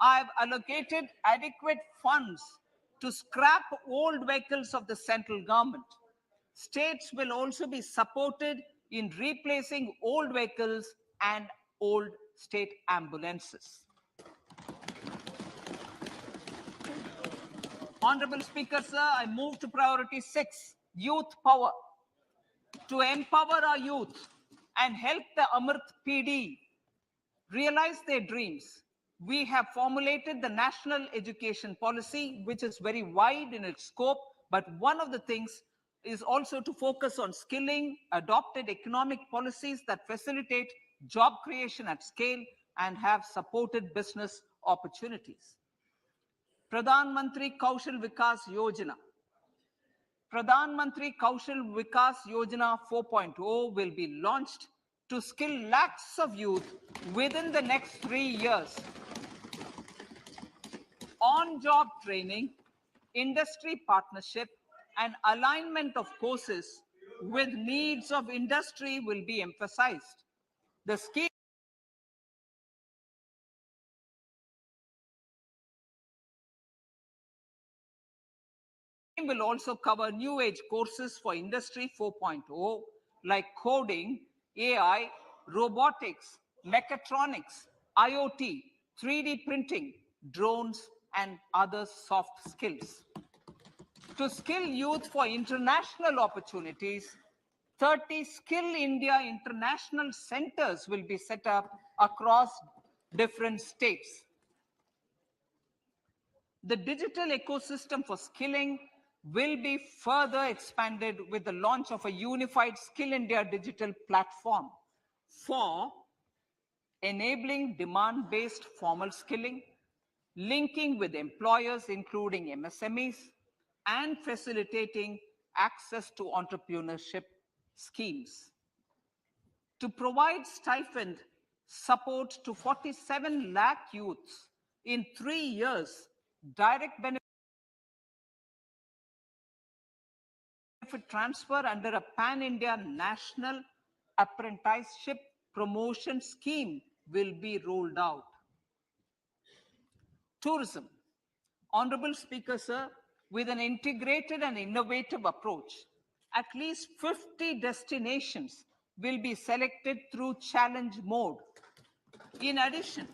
I have allocated adequate funds to scrap old vehicles of the central government. States will also be supported in replacing old vehicles and old state ambulances. Honorable Speaker, sir, I move to priority 6, youth power. To empower our youth and help the Amrit PD realize their dreams, we have formulated the National Education Policy, which is very wide in its scope, but one of the things is also to focus on skilling, adopted economic policies that facilitate job creation at scale and have supported business opportunities. Pradhan Mantri Kaushal Vikas Yojana. Pradhan Mantri Kaushal Vikas Yojana 4.0 will be launched to skill lakhs of youth within the next 3 years. On-job training, industry partnership, and alignment of courses with needs of industry will be emphasized. The scheme will also cover new age courses for Industry 4.0 like coding, AI, robotics, mechatronics, IoT, 3D printing, drones, and other soft skills. To skill youth for international opportunities, 30 Skill India international centers will be set up across different states. The digital ecosystem for skilling will be further expanded with the launch of a unified Skill India digital platform for enabling demand-based formal skilling, linking with employers, including MSMEs, and facilitating access to entrepreneurship schemes. To provide stipend support to 47 lakh youths in 3 years, direct benefit transfer under a pan-India national apprenticeship promotion scheme will be rolled out. Tourism. Honorable Speaker, sir, with an integrated and innovative approach, at least 50 destinations will be selected through challenge mode. In addition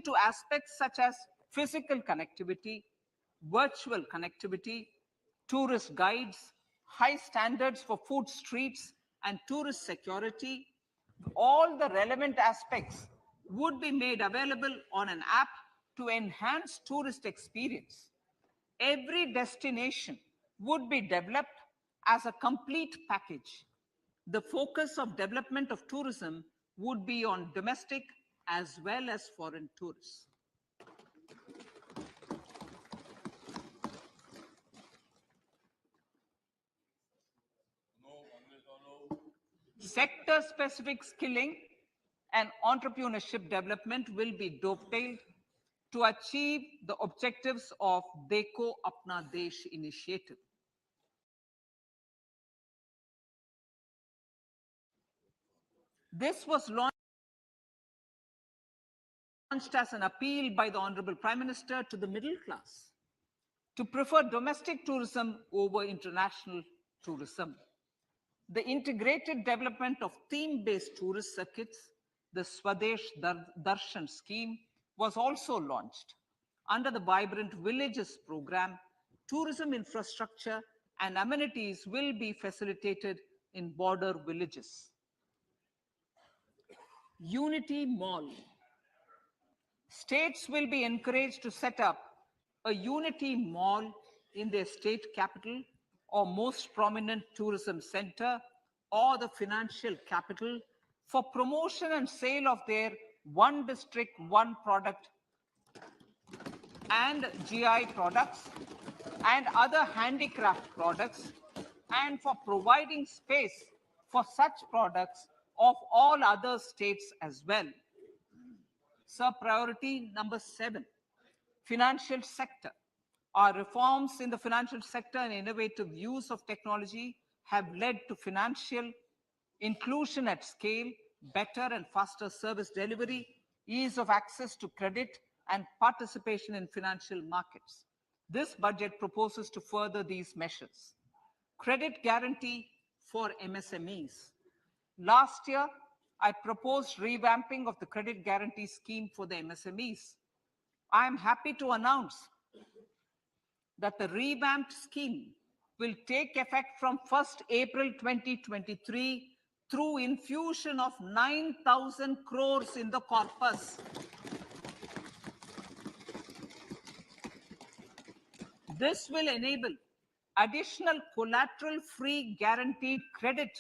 to aspects such as physical connectivity, virtual connectivity, tourist guides, high standards for food streets, and tourist security, all the relevant aspects would be made available on an app to enhance tourist experience. Every destination would be developed as a complete package. The focus of development of tourism would be on domestic as well as foreign tourists. Sector-specific skilling and entrepreneurship development will be dovetailed to achieve the objectives of Dekho Apna Desh initiative. This was launched as an appeal by the Honorable Prime Minister to the middle class. to prefer domestic tourism over international tourism. The integrated development of theme-based tourist circuits, the Swadesh Darshan scheme, was also launched. Under the Vibrant Villages program, tourism infrastructure and amenities will be facilitated in border villages. Unity Mall. States will be encouraged to set up a Unity Mall in their state capital or most prominent tourism center or the financial capital for promotion and sale of their one district, one product and GI products and other handicraft products, and for providing space for such products of all other states as well. Sir, priority number 7, financial sector. Our reforms in the financial sector and innovative use of technology have led to financial inclusion at scale, better and faster service delivery, ease of access to credit, and participation in financial markets. This budget proposes to further these measures. Credit guarantee for MSMEs. Last year, I proposed revamping of the credit guarantee scheme for the MSMEs. I am happy to announce that the revamped scheme will take effect from 1st April 2023 through infusion of 9,000 crores in the corpus. This will enable additional collateral-free guaranteed credit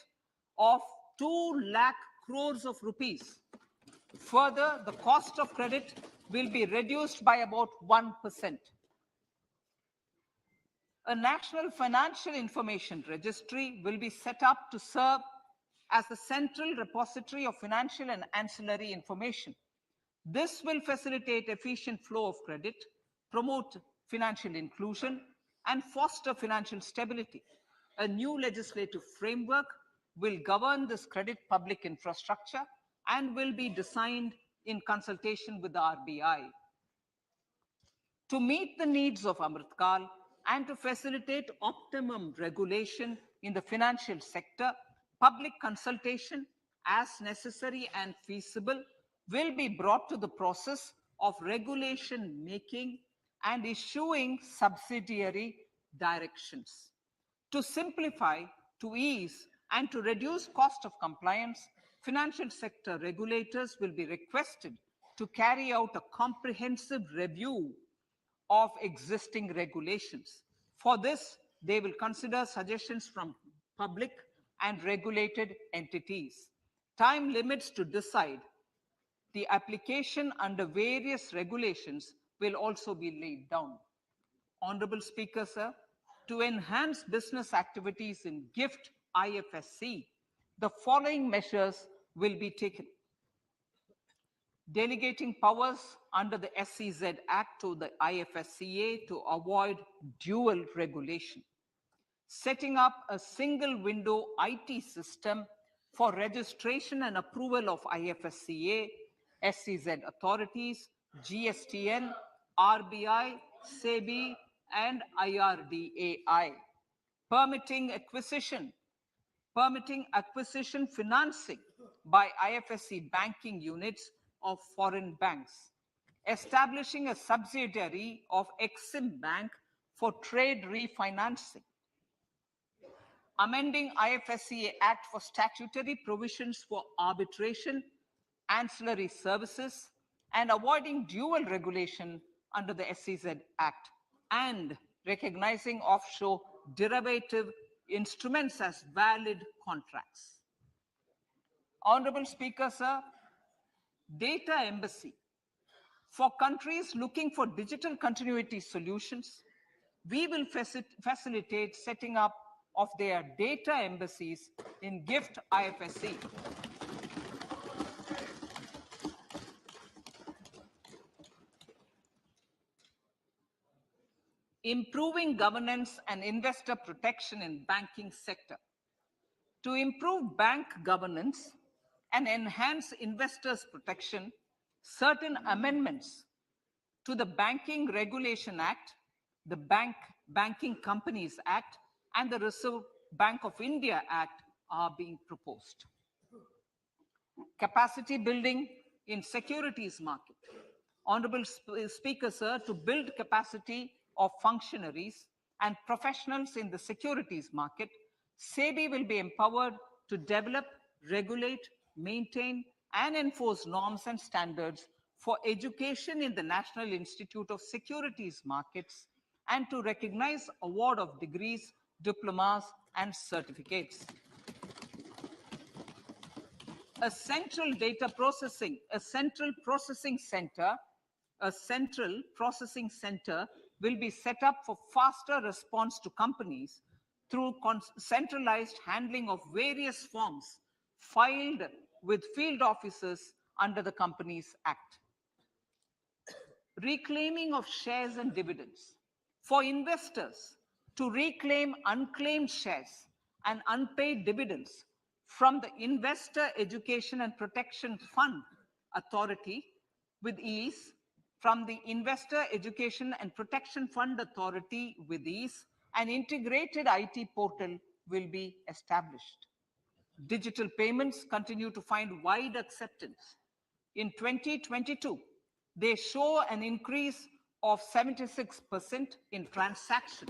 of 2 lakh crores of rupees. Further, the cost of credit will be reduced by about 1%. A national financial information registry will be set up to serve as the central repository of financial and ancillary information. This will facilitate efficient flow of credit, promote financial inclusion, and foster financial stability. A new legislative framework will govern this credit public infrastructure and will be designed in consultation with the RBI. To meet the needs of Amrit Kal and to facilitate optimum regulation in the financial sector, public consultation, as necessary and feasible, will be brought to the process of regulation making and issuing subsidiary directions. To simplify, to ease, and to reduce cost of compliance, financial sector regulators will be requested to carry out a comprehensive review of existing regulations. For this, they will consider suggestions from public and regulated entities. Time limits to decide the application under various regulations will also be laid down. Honorable Speaker, sir, to enhance business activities in GIFT IFSC, the following measures will be taken. Delegating powers under the SEZ Act to the IFSCA to avoid dual regulation. Setting up a single window IT system for registration and approval of IFSCA, SEZ authorities, GSTN, RBI, SEBI, and IRDAI. Permitting acquisition financing by IFSC banking units of foreign banks. Establishing a subsidiary of Exim Bank for trade refinancing. Amending IFSCA Act for statutory provisions for arbitration, ancillary services, and avoiding dual regulation under the SEZ Act, and recognizing offshore derivative instruments as valid contracts. Honorable Speaker, sir, data embassy. For countries looking for digital continuity solutions, we will facilitate setting up of their data embassies in GIFT IFSC. Improving governance and investor protection in banking sector. To improve bank governance and enhance investors' protection, certain amendments to the Banking Regulation Act the Banking Companies Act and the Reserve Bank of India Act are being proposed. Capacity building in securities market. Honorable Speaker, sir, to build capacity of functionaries and professionals in the securities market, SEBI will be empowered to develop, regulate, maintain, and enforce norms and standards for education in the National Institute of Securities Markets and to recognize award of degrees, diplomas, and certificates. A central processing center will be set up for faster response to companies through centralized handling of various forms filed with field officers under the Companies Act. Reclaiming of shares and dividends. For investors to reclaim unclaimed shares and unpaid dividends from the Investor Education and Protection Fund Authority with ease, from the Investor Education and Protection Fund Authority with ease, an integrated IT portal will be established. Digital payments continue to find wide acceptance. In 2022, they show an increase of 76% in transaction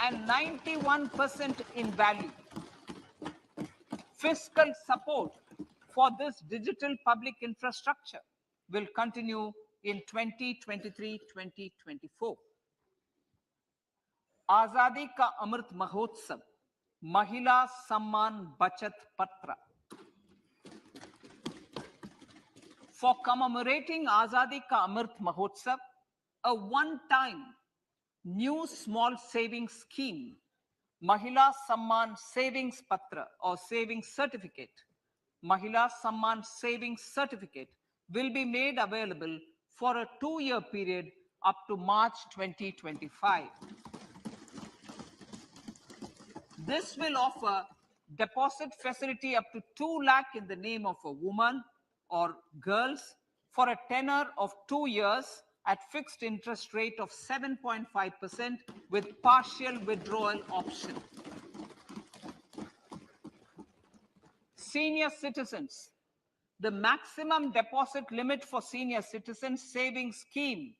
and 91% in value. Fiscal support for this digital public infrastructure will continue in 2023-2024. Azadi Ka Amrit Mahotsav, Mahila Samman Bachat Patra. For commemorating Azadi Ka Amrit Mahotsav, a one-time new small savings scheme, Mahila Samman Savings Patra or Savings Certificate, Mahila Samman Savings Certificate will be made available for a 2-year period up to March 2025. This will offer deposit facility up to 2 lakh in the name of a woman or girls for a tenure of 2 years at fixed interest rate of 7.5% with partial withdrawal option. Senior citizens. The maximum deposit limit for senior citizens savings scheme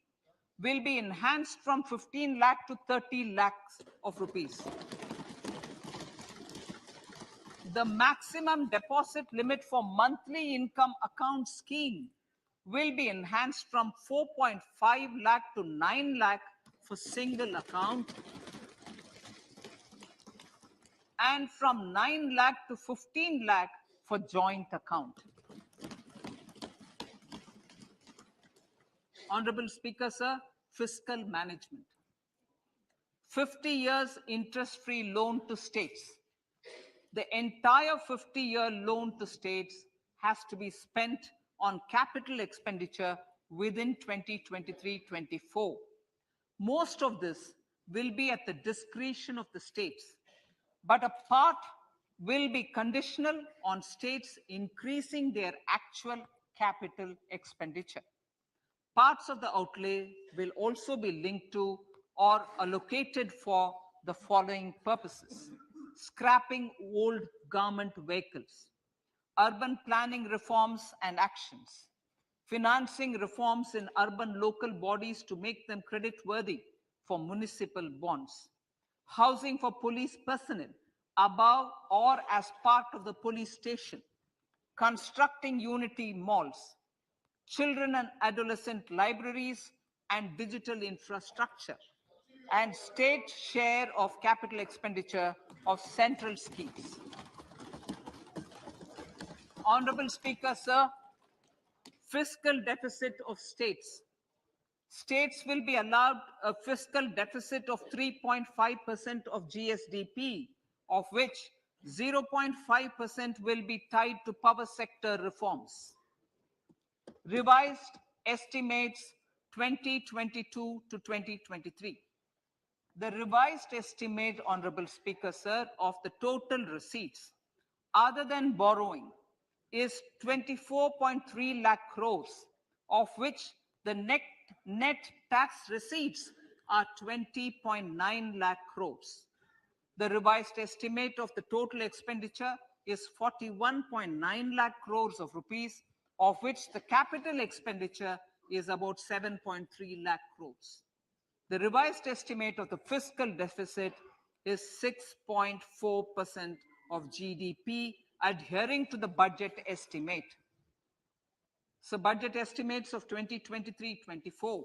will be enhanced from 15 lakh to 30 lakhs of rupees. The maximum deposit limit for monthly income account scheme will be enhanced from 4.5 lakh to 9 lakh for single account and from 9 lakh to 15 lakh for joint account. Honorable Speaker, sir, fiscal management. 50 years interest-free loan to states. The entire 50-year loan to states has to be spent on capital expenditure within 2023-24. Most of this will be at the discretion of the states, but a part will be conditional on states increasing their actual capital expenditure. Parts of the outlay will also be linked to or allocated for the following purposes: scrapping old government vehicles, urban planning reforms and actions, financing reforms in urban local bodies to make them credit-worthy for municipal bonds, housing for police personnel above or as part of the police station, constructing unity malls, children and adolescent libraries and digital infrastructure, and state share of capital expenditure of central schemes. Honorable Speaker, sir, fiscal deficit of states. States will be allowed a fiscal deficit of 3.5% of GSDP, of which 0.5% will be tied to power sector reforms. Revised estimates 2022 to 2023. The revised estimate, Honorable Speaker, sir, of the total receipts other than borrowing is 24.3 lakh crores, of which the net tax receipts are 20.9 lakh crores. The revised estimate of the total expenditure is 41.9 lakh crores of rupees, of which the capital expenditure is about 7.3 lakh crores. The revised estimate of the fiscal deficit is 6.4% of GDP, adhering to the budget estimate. So budget estimates of 2023-24.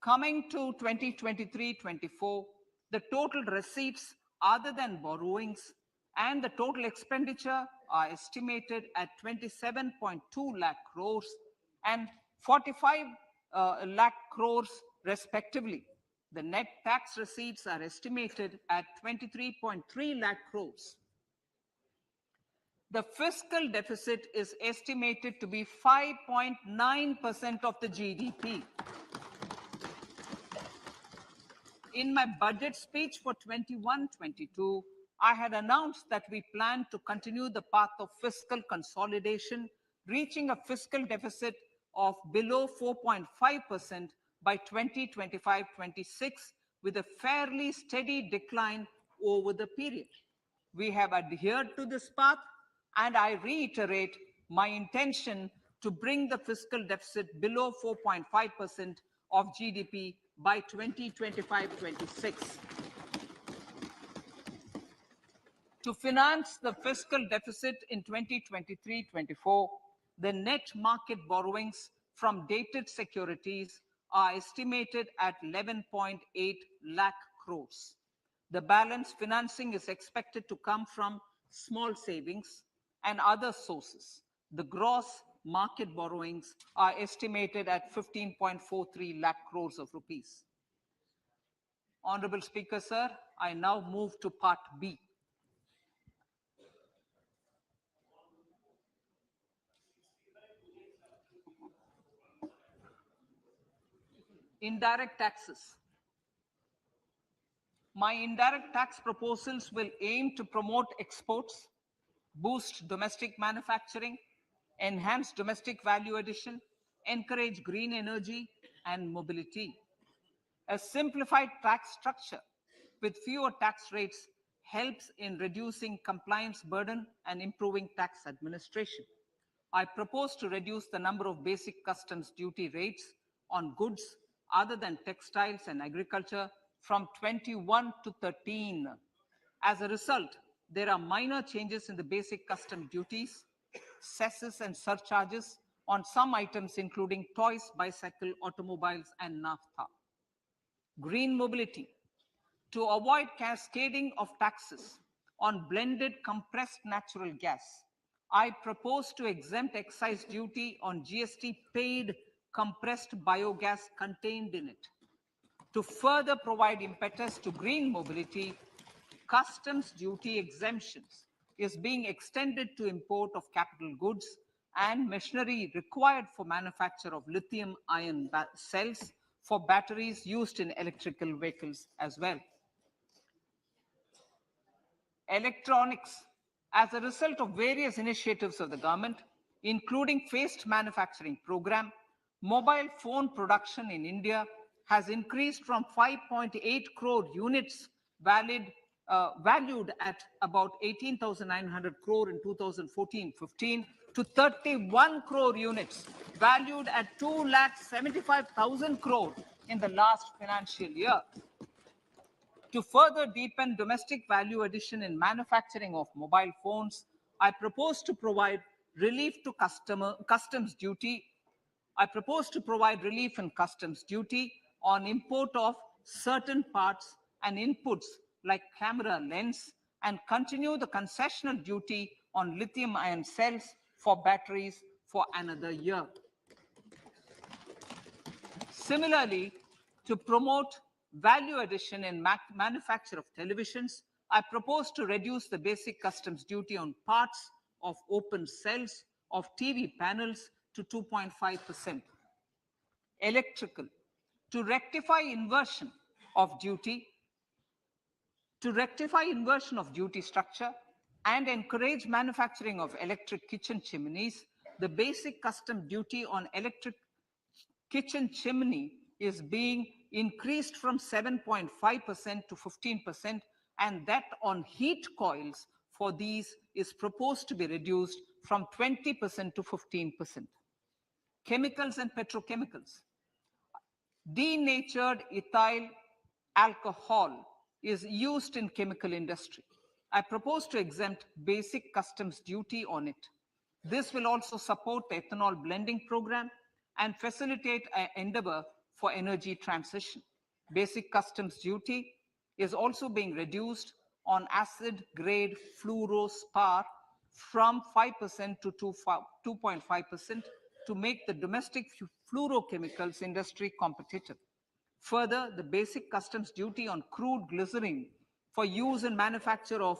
Coming to 2023-24, the total receipts other than borrowings and the total expenditure are estimated at 27.2 lakh crores and 45 lakh crores respectively. The net tax receipts are estimated at 23.3 lakh crores. The fiscal deficit is estimated to be 5.9% of the GDP. In my budget speech for 21-22, I had announced that we plan to continue the path of fiscal consolidation, reaching a fiscal deficit of below 4.5% by 2025-26, with a fairly steady decline over the period. We have adhered to this path, and I reiterate my intention to bring the fiscal deficit below 4.5% of GDP by 2025-26. To finance the fiscal deficit in 2023-24, the net market borrowings from dated securities are estimated at 11.8 lakh crores. The balance financing is expected to come from small savings and other sources. The gross market borrowings are estimated at 15.43 lakh crores of rupees. Honorable Speaker, sir, I now move to Part B. Indirect taxes. My indirect tax proposals will aim to promote exports, boost domestic manufacturing, enhance domestic value addition, encourage green energy and mobility. A simplified tax structure with fewer tax rates helps in reducing compliance burden and improving tax administration. I propose to reduce the number of basic customs duty rates on goods other than textiles and agriculture from 21 to 13. As a result, there are minor changes in the basic custom duties, cesses and surcharges on some items including toys, bicycle, automobiles and naphtha. Green mobility. To avoid cascading of taxes on blended compressed natural gas, I propose to exempt excise duty on GST paid compressed biogas contained in it. To further provide impetus to green mobility, customs duty exemptions is being extended to import of capital goods and machinery required for manufacture of lithium-ion cells for batteries used in electrical vehicles as well. Electronics. As a result of various initiatives of the government, including phased manufacturing program, mobile phone production in India has increased from 5.8 crore units valued at about 18,900 crore in 2014-15 to 31 crore units valued at 2,75,000 crore in the last financial year. To further deepen domestic value addition in manufacturing of mobile phones, I propose to provide relief to customs duty. I propose to provide relief in customs duty on import of certain parts and inputs like camera lens and continue the concessional duty on lithium-ion cells for batteries for another year. Similarly, to promote value addition in manufacture of televisions, I propose to reduce the basic customs duty on parts of open cells of TV panels to 2.5%. Electrical. To rectify inversion of duty structure and encourage manufacturing of electric kitchen chimneys, the basic custom duty on electric kitchen chimney is being increased from 7.5% to 15%, and that on heat coils for these is proposed to be reduced from 20% to 15%. Chemicals and petrochemicals. Denatured ethyl alcohol is used in chemical industry. I propose to exempt basic customs duty on it. This will also support the ethanol blending program and facilitate an endeavor for energy transition. Basic customs duty is also being reduced on acid grade fluorospar from 5% to 2.5% to make the domestic fluorochemicals industry competitive. Further, the basic customs duty on crude glycerin for use in manufacture of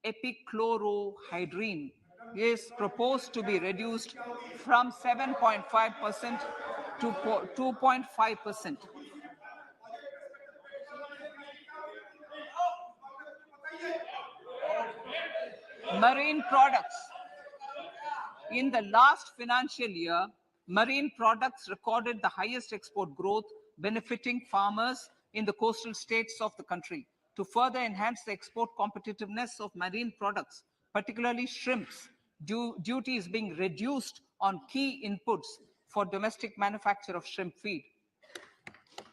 epichlorohydrin is proposed to be reduced from 7.5% to 2.5%. Marine products. In the last financial year, marine products recorded the highest export growth, benefiting farmers in the coastal states of the country. To further enhance the export competitiveness of marine products, particularly shrimps, duty is being reduced on key inputs for domestic manufacture of shrimp feed.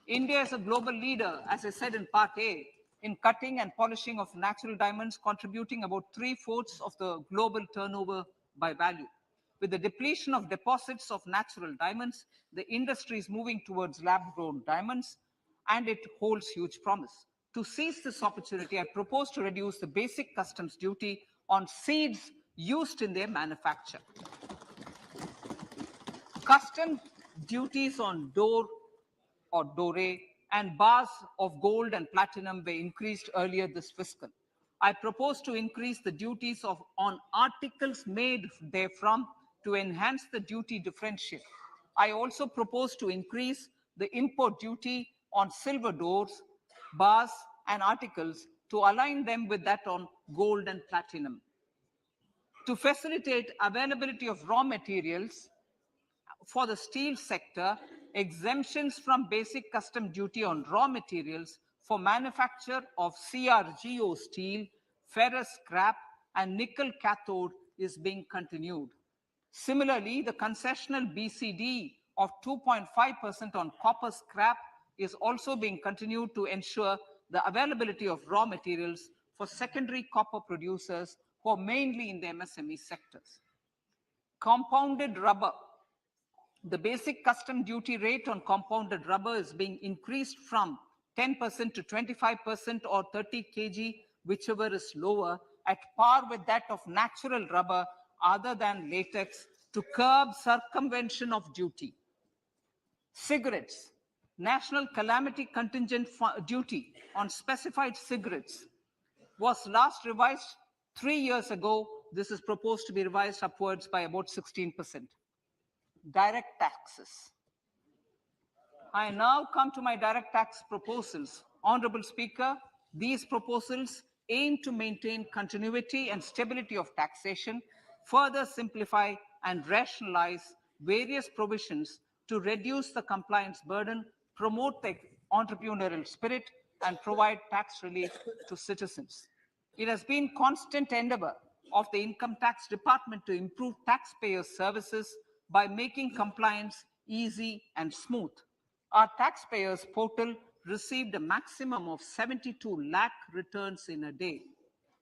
India is a global leader, as I said in part A, in cutting and polishing of natural diamonds, contributing about 3/4 of the global turnover by value. With the depletion of deposits of natural diamonds, the industry is moving towards lab-grown diamonds, and it holds huge promise. To seize this opportunity, I propose to reduce the basic customs duty on seeds used in their manufacture. Custom duties on door or dore and bars of gold and platinum were increased earlier this fiscal. I propose to increase the duties on articles made therefrom to enhance the duty differential. I also propose to increase the import duty on silver doors, bars, and articles to align them with that on gold and platinum. To facilitate availability of raw materials for the steel sector, exemptions from basic custom duty on raw materials for manufacture of CRGO steel, ferrous scrap, and nickel cathode is being continued. Similarly, the concessional BCD of 2.5% on copper scrap is also being continued to ensure the availability of raw materials for secondary copper producers who are mainly in the MSME sectors. Compounded rubber. The basic custom duty rate on compounded rubber is being increased from 10% to 25% or 30 kg, whichever is lower, at par with that of natural rubber other than latex, to curb circumvention of duty. Cigarettes. National calamity contingent duty on specified cigarettes was last revised 3 years ago. This is proposed to be revised upwards by about 16%. Direct taxes. I now come to my direct tax proposals. Honorable Speaker, these proposals aim to maintain continuity and stability of taxation, further simplify and rationalize various provisions to reduce the compliance burden, promote the entrepreneurial spirit, and provide tax relief to citizens. It has been constant endeavor of the Income Tax Department to improve taxpayers' services by making compliance easy and smooth. Our taxpayers portal received a maximum of 72 lakh returns in a day,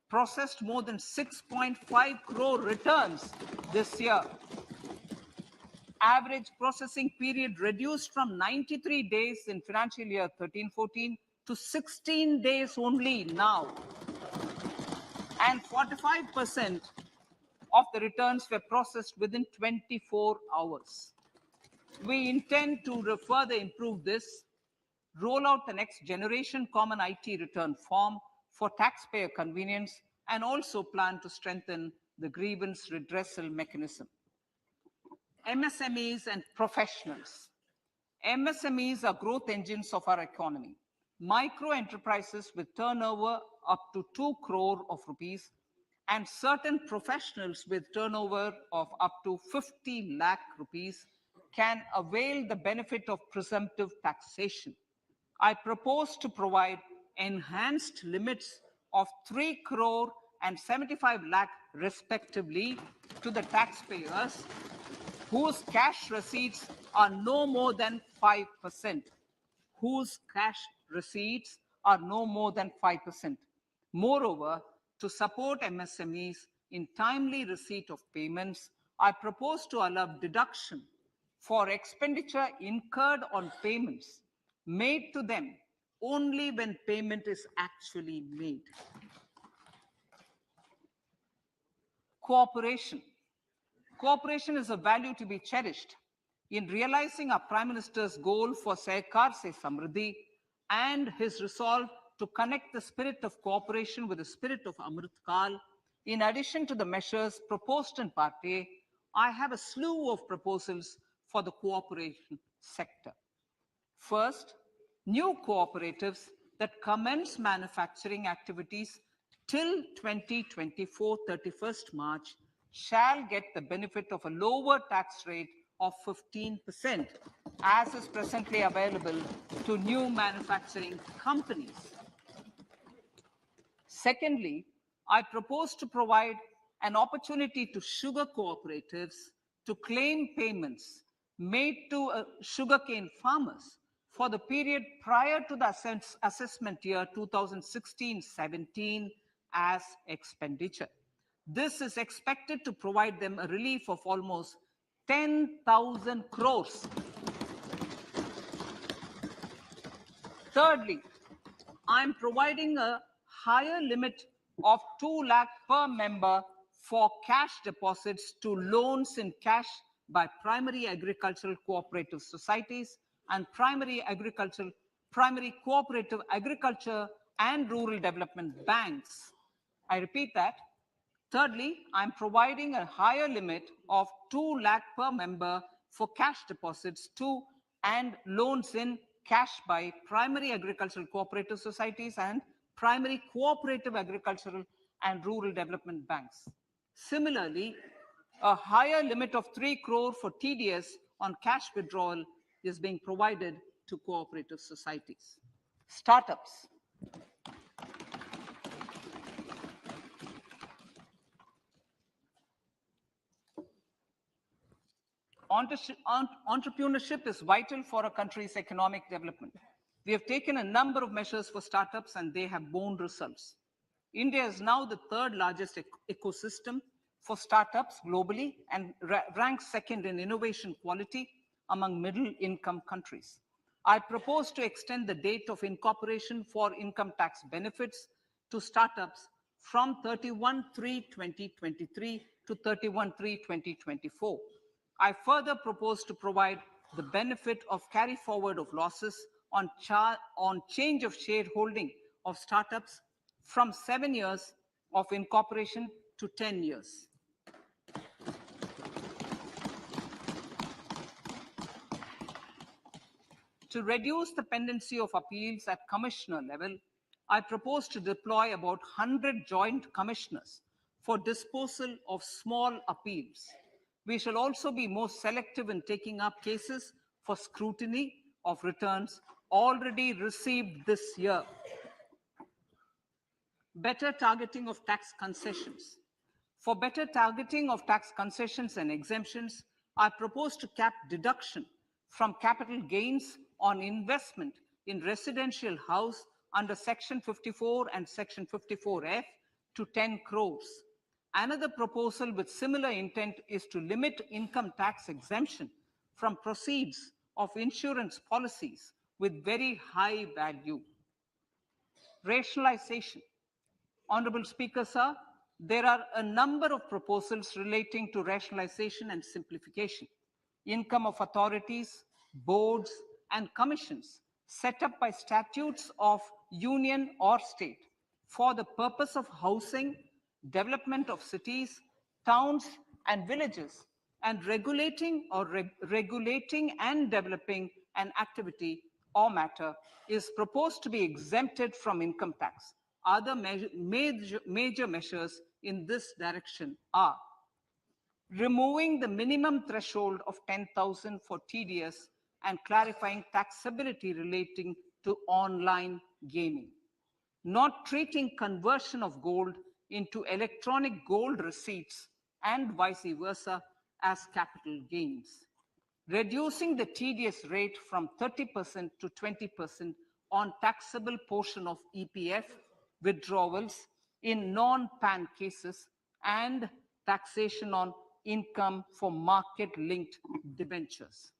processed more than 6.5 crore returns this year. Average processing period reduced from 93 days in financial year 13-14 to 16 days only now. And 45% of the returns were processed within 24 hours. We intend to further improve this, roll out the next generation common IT return form for taxpayer convenience, and also plan to strengthen the grievance redressal mechanism. MSMEs and professionals. MSMEs are growth engines of our economy. Micro enterprises with turnover up to 2 crore of rupees and certain professionals with turnover of up to 50 lakh rupees can avail the benefit of presumptive taxation. I propose to provide enhanced limits of 3 crore and 75 lakh respectively to the taxpayers whose cash receipts are no more than 5%. Whose cash receipts are no more than 5%. Moreover, to support MSMEs in timely receipt of payments, I propose to allow deduction for expenditure incurred on payments made to them only when payment is actually made. Cooperation. Cooperation is a value to be cherished. In realizing our Prime Minister's goal for Sehkar Se Samriddhi and his resolve to connect the spirit of cooperation with the spirit of Amrit Kal, in addition to the measures proposed in Part A, I have a slew of proposals for the cooperation sector. First, new cooperatives that commence manufacturing activities till 2024, 31st March, shall get the benefit of a lower tax rate of 15%, as is presently available to new manufacturing companies. Secondly, I propose to provide an opportunity to sugar cooperatives to claim payments made to sugarcane farmers for the period prior to the assessment year 2016-17 as expenditure. This is expected to provide them a relief of almost 10,000 crores. Thirdly, I'm providing a higher limit of 2 lakh per member for cash deposits to loans in cash by primary agricultural cooperative societies and primary cooperative agriculture and rural development banks. I repeat that. Thirdly, I'm providing a higher limit of 2 lakh per member for cash deposits to and loans in cash by primary agricultural cooperative societies and primary cooperative agricultural and rural development banks. Similarly, a higher limit of 3 crore for TDS on cash withdrawal is being provided to cooperative societies. Startups. Entrepreneurship is vital for a country's economic development. We have taken a number of measures for startups and they have borne results. India is now the third largest ecosystem for startups globally and ranks second in innovation quality among middle-income countries. I propose to extend the date of incorporation for income tax benefits to startups from 31/3/2023 to 31/3/2024. I further propose to provide the benefit of carry forward of losses on change of shareholding of startups from 7 years of incorporation to 10 years. To reduce the pendency of appeals at commissioner level, I propose to deploy about 100 joint commissioners for disposal of small appeals. We shall also be more selective in taking up cases for scrutiny of returns already received this year. Better targeting of tax concessions. For better targeting of tax concessions and exemptions, I propose to cap deduction from capital gains on investment in residential house under Section 54 and Section 54F to 10 crores. Another proposal with similar intent is to limit income tax exemption from proceeds of insurance policies with very high value. Rationalization. Honorable Speaker, sir, there are a number of proposals relating to rationalization and simplification. Income of authorities, boards, and commissions set up by statutes of union or state for the purpose of housing, development of cities, towns, and villages, and regulating and developing an activity or matter is proposed to be exempted from income tax. Other major measures in this direction are removing the minimum threshold of 10,000 for TDS and clarifying taxability relating to online gaming, not treating conversion of gold into electronic gold receipts and vice versa as capital gains, reducing the TDS rate from 30% to 20% on taxable portion of EPF withdrawals in non-PAN cases, and taxation on income for market-linked debentures.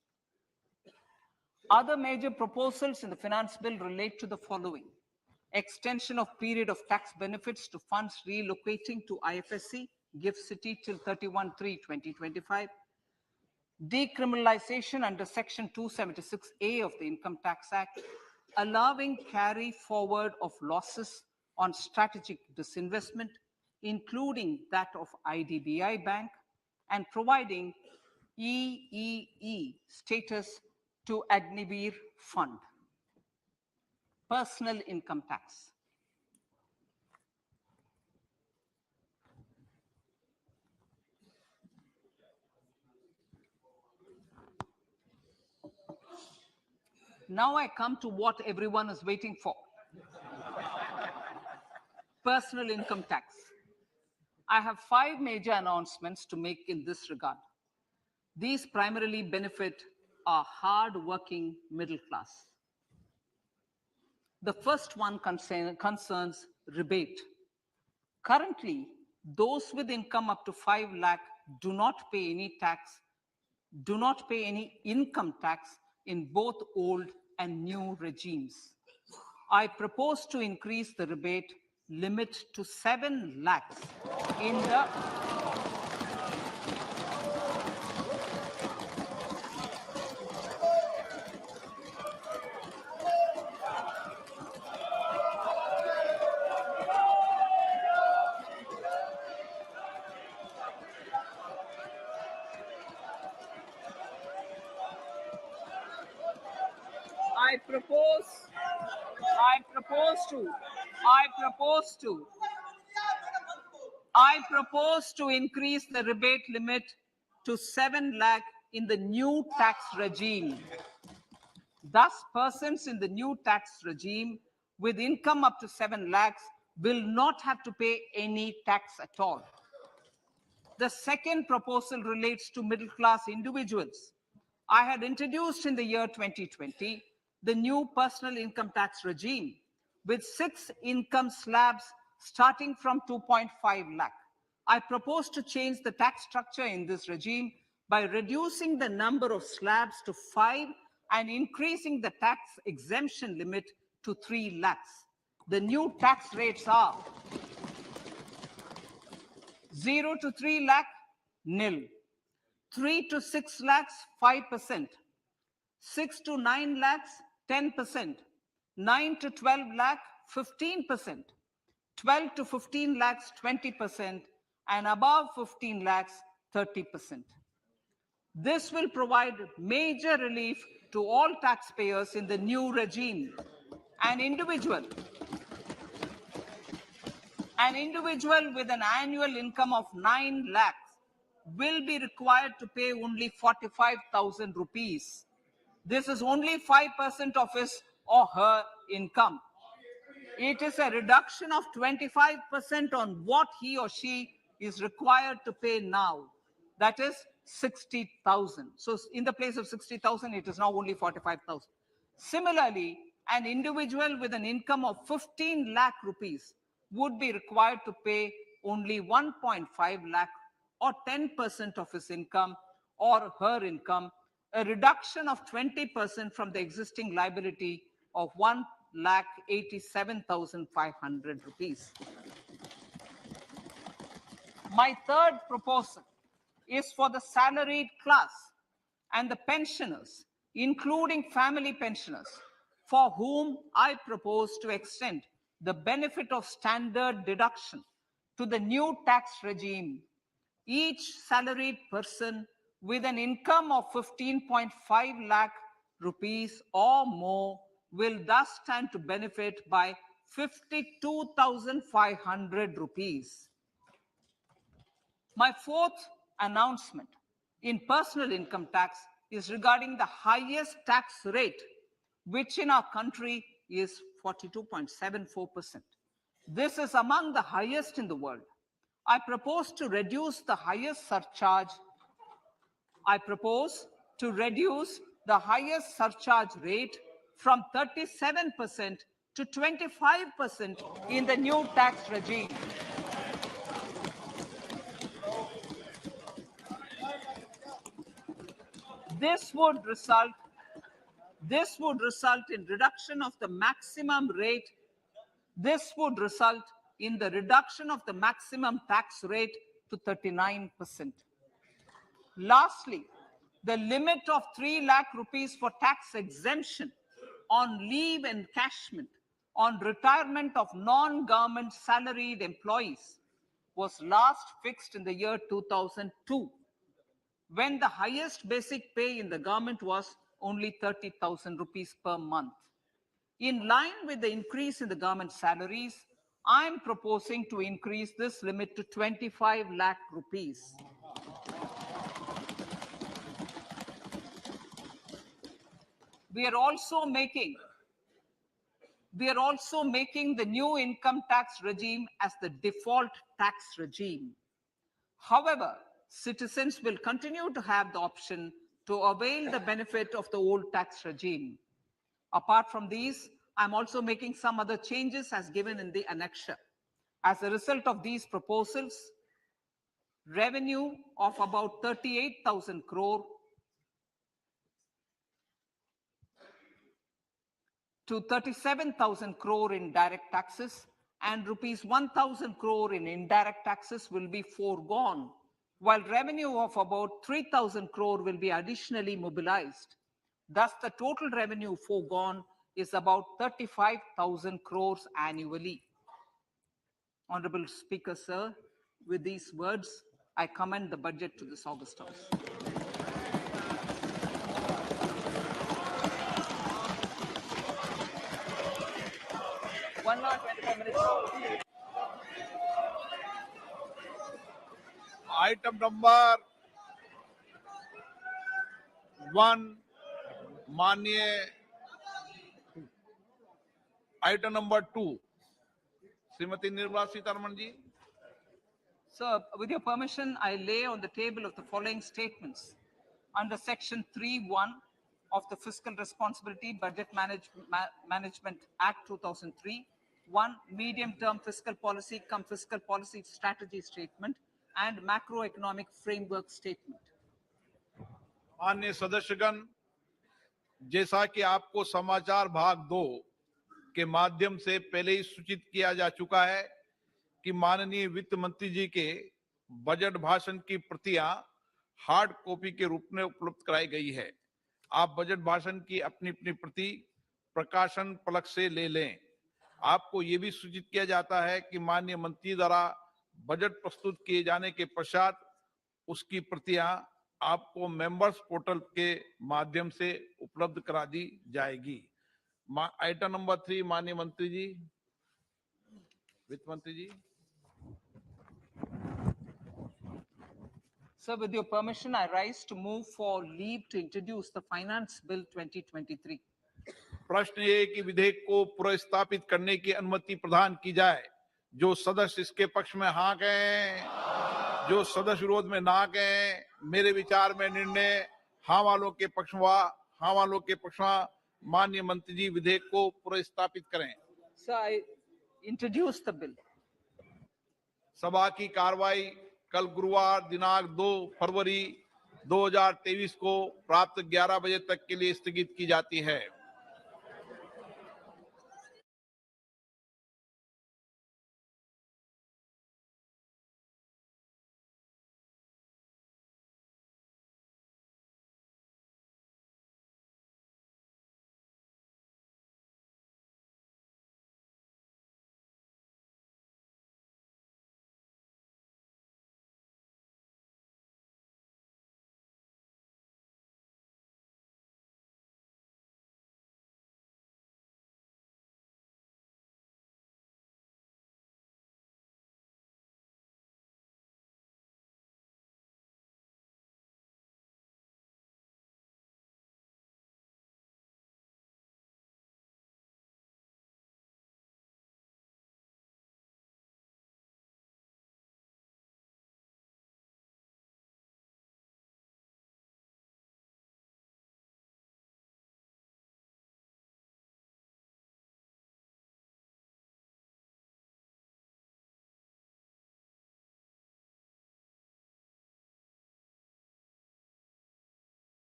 Other major proposals in the finance bill relate to the following: extension of period of tax benefits to funds relocating to IFSC, GIFT City till 31/3/2025, decriminalization under Section 276A of the Income Tax Act, allowing carry forward of losses on strategic disinvestment, including that of IDBI Bank, and providing EEE status to Agnivir Fund. Personal income tax. Now I come to what everyone is waiting for. Personal income tax. I have 5 major announcements to make in this regard. These primarily benefit our hard-working middle class. The first one concerns rebate. Currently, those with income up to 5 lakh do not pay any income tax in both old and new regimes. I propose to increase the rebate limit to 7 lakhs in the I propose to increase the rebate limit to 7 lakh in the new tax regime. Thus, persons in the new tax regime with income up to 7 lakhs will not have to pay any tax at all. The second proposal relates to middle class individuals. I had introduced in the year 2020 the new personal income tax regime with 6 income slabs starting from 2.5 lakh. I propose to change the tax structure in this regime by reducing the number of slabs to 5 and increasing the tax exemption limit to 3 lakhs. The new tax rates are 0 to 3 lakh, nil. 3 to 6 lakhs, 5%. 6 to 9 lakhs, 10%. 9 to 12 lakh, 15%. 12 to 15 lakhs, 20%. And above 15 lakhs, 30%. This will provide major relief to all taxpayers in the new regime. An individual with an annual income of 9 lakhs will be required to pay only 45,000 rupees. This is only 5% of his or her income. It is a reduction of 25% on what he or she is required to pay now. That is 60,000. So in the place of 60,000, it is now only 45,000. Similarly, an individual with an income of 15 lakh rupees would be required to pay only 1.5 lakh or 10% of his income or her income, a reduction of 20% from the existing liability of 1,87,500 rupees. My third proposal is for the salaried class and the pensioners, including family pensioners, for whom I propose to extend the benefit of standard deduction to the new tax regime. Each salaried person with an income of 15.5 lakh rupees or more will thus stand to benefit by 52,500 rupees. My fourth announcement in personal income tax is regarding the highest tax rate, which in our country is 42.74%. This is among the highest in the world. I propose to reduce the highest surcharge rate from 37% to 25% in the new tax regime. This would result in reduction of the maximum rate. This would result in the reduction of the maximum tax rate to 39%. Lastly, the limit of 3 lakh rupees for tax exemption on leave encashment on retirement of non-government salaried employees was last fixed in the year 2002, when the highest basic pay in the government was only 30,000 rupees per month. In line with the increase in the government salaries, I am proposing to increase this limit to 25 lakh rupees. We are also making the new income tax regime as the default tax regime. However, citizens will continue to have the option to avail the benefit of the old tax regime. Apart from these, I'm also making some other changes as given in the annexure. As a result of these proposals, revenue of about 38,000 crore to 37,000 crore in direct taxes and rupees 1,000 crore in indirect taxes will be foregone, while revenue of about 3,000 crore will be additionally mobilized. Thus, the total revenue foregone is about 35,000 crores annually. Honorable Speaker, sir, with these words, I commend the budget to this August House. Item number 1 माननीय item number 2 Shrimati Nirmala Sitharaman ji. Sir, with your permission, I lay on the table of the following statements. Under Section 3(1) of the Fiscal Responsibility Budget Management Act 2003, 1. Medium-term fiscal policy cum fiscal policy strategy statement and macroeconomic framework statement. माननीय सदस्यगण, जैसा कि आपको समाचार भाग 2 के माध्यम से पहले ही सूचित किया जा चुका है कि माननीय वित्त मंत्री जी के बजट भाषण की प्रतियां हार्ड कॉपी के रूप में उपलब्ध कराई गई है. आप बजट भाषण की अपनी अपनी प्रति प्रकाशन पलक से ले लें. आपको ये भी सूचित किया जाता है कि माननीय मंत्री द्वारा बजट प्रस्तुत किए जाने के पश्चात उसकी प्रतियां आपको मेंबर्स पोर्टल के माध्यम से उपलब्ध करा दी जाएगी. आइटम नंबर 3 माननीय मंत्री जी, वित्त मंत्री जी. Sir, with your permission, I rise to move for leave to introduce the Finance Bill 2023. प्रश्न ये कि विधेयक को पुनर्स्थापित करने की अनुमति प्रदान की जाए. जो सदस्य इसके पक्ष में हाँ कहें, जो सदस्य विरोध में ना कहें. मेरे विचार में निर्णय हाँ वालों के पक्ष में, हाँ वालों के पक्ष में. माननीय मंत्री जी विधेयक को पुनर्स्थापित करें. Sir, I introduce the bill. सभा की कार्रवाई कल गुरुवार दिनांक 2 फरवरी 2023 को प्राप्त 11 बजे तक के लिए स्थगित की जाती है.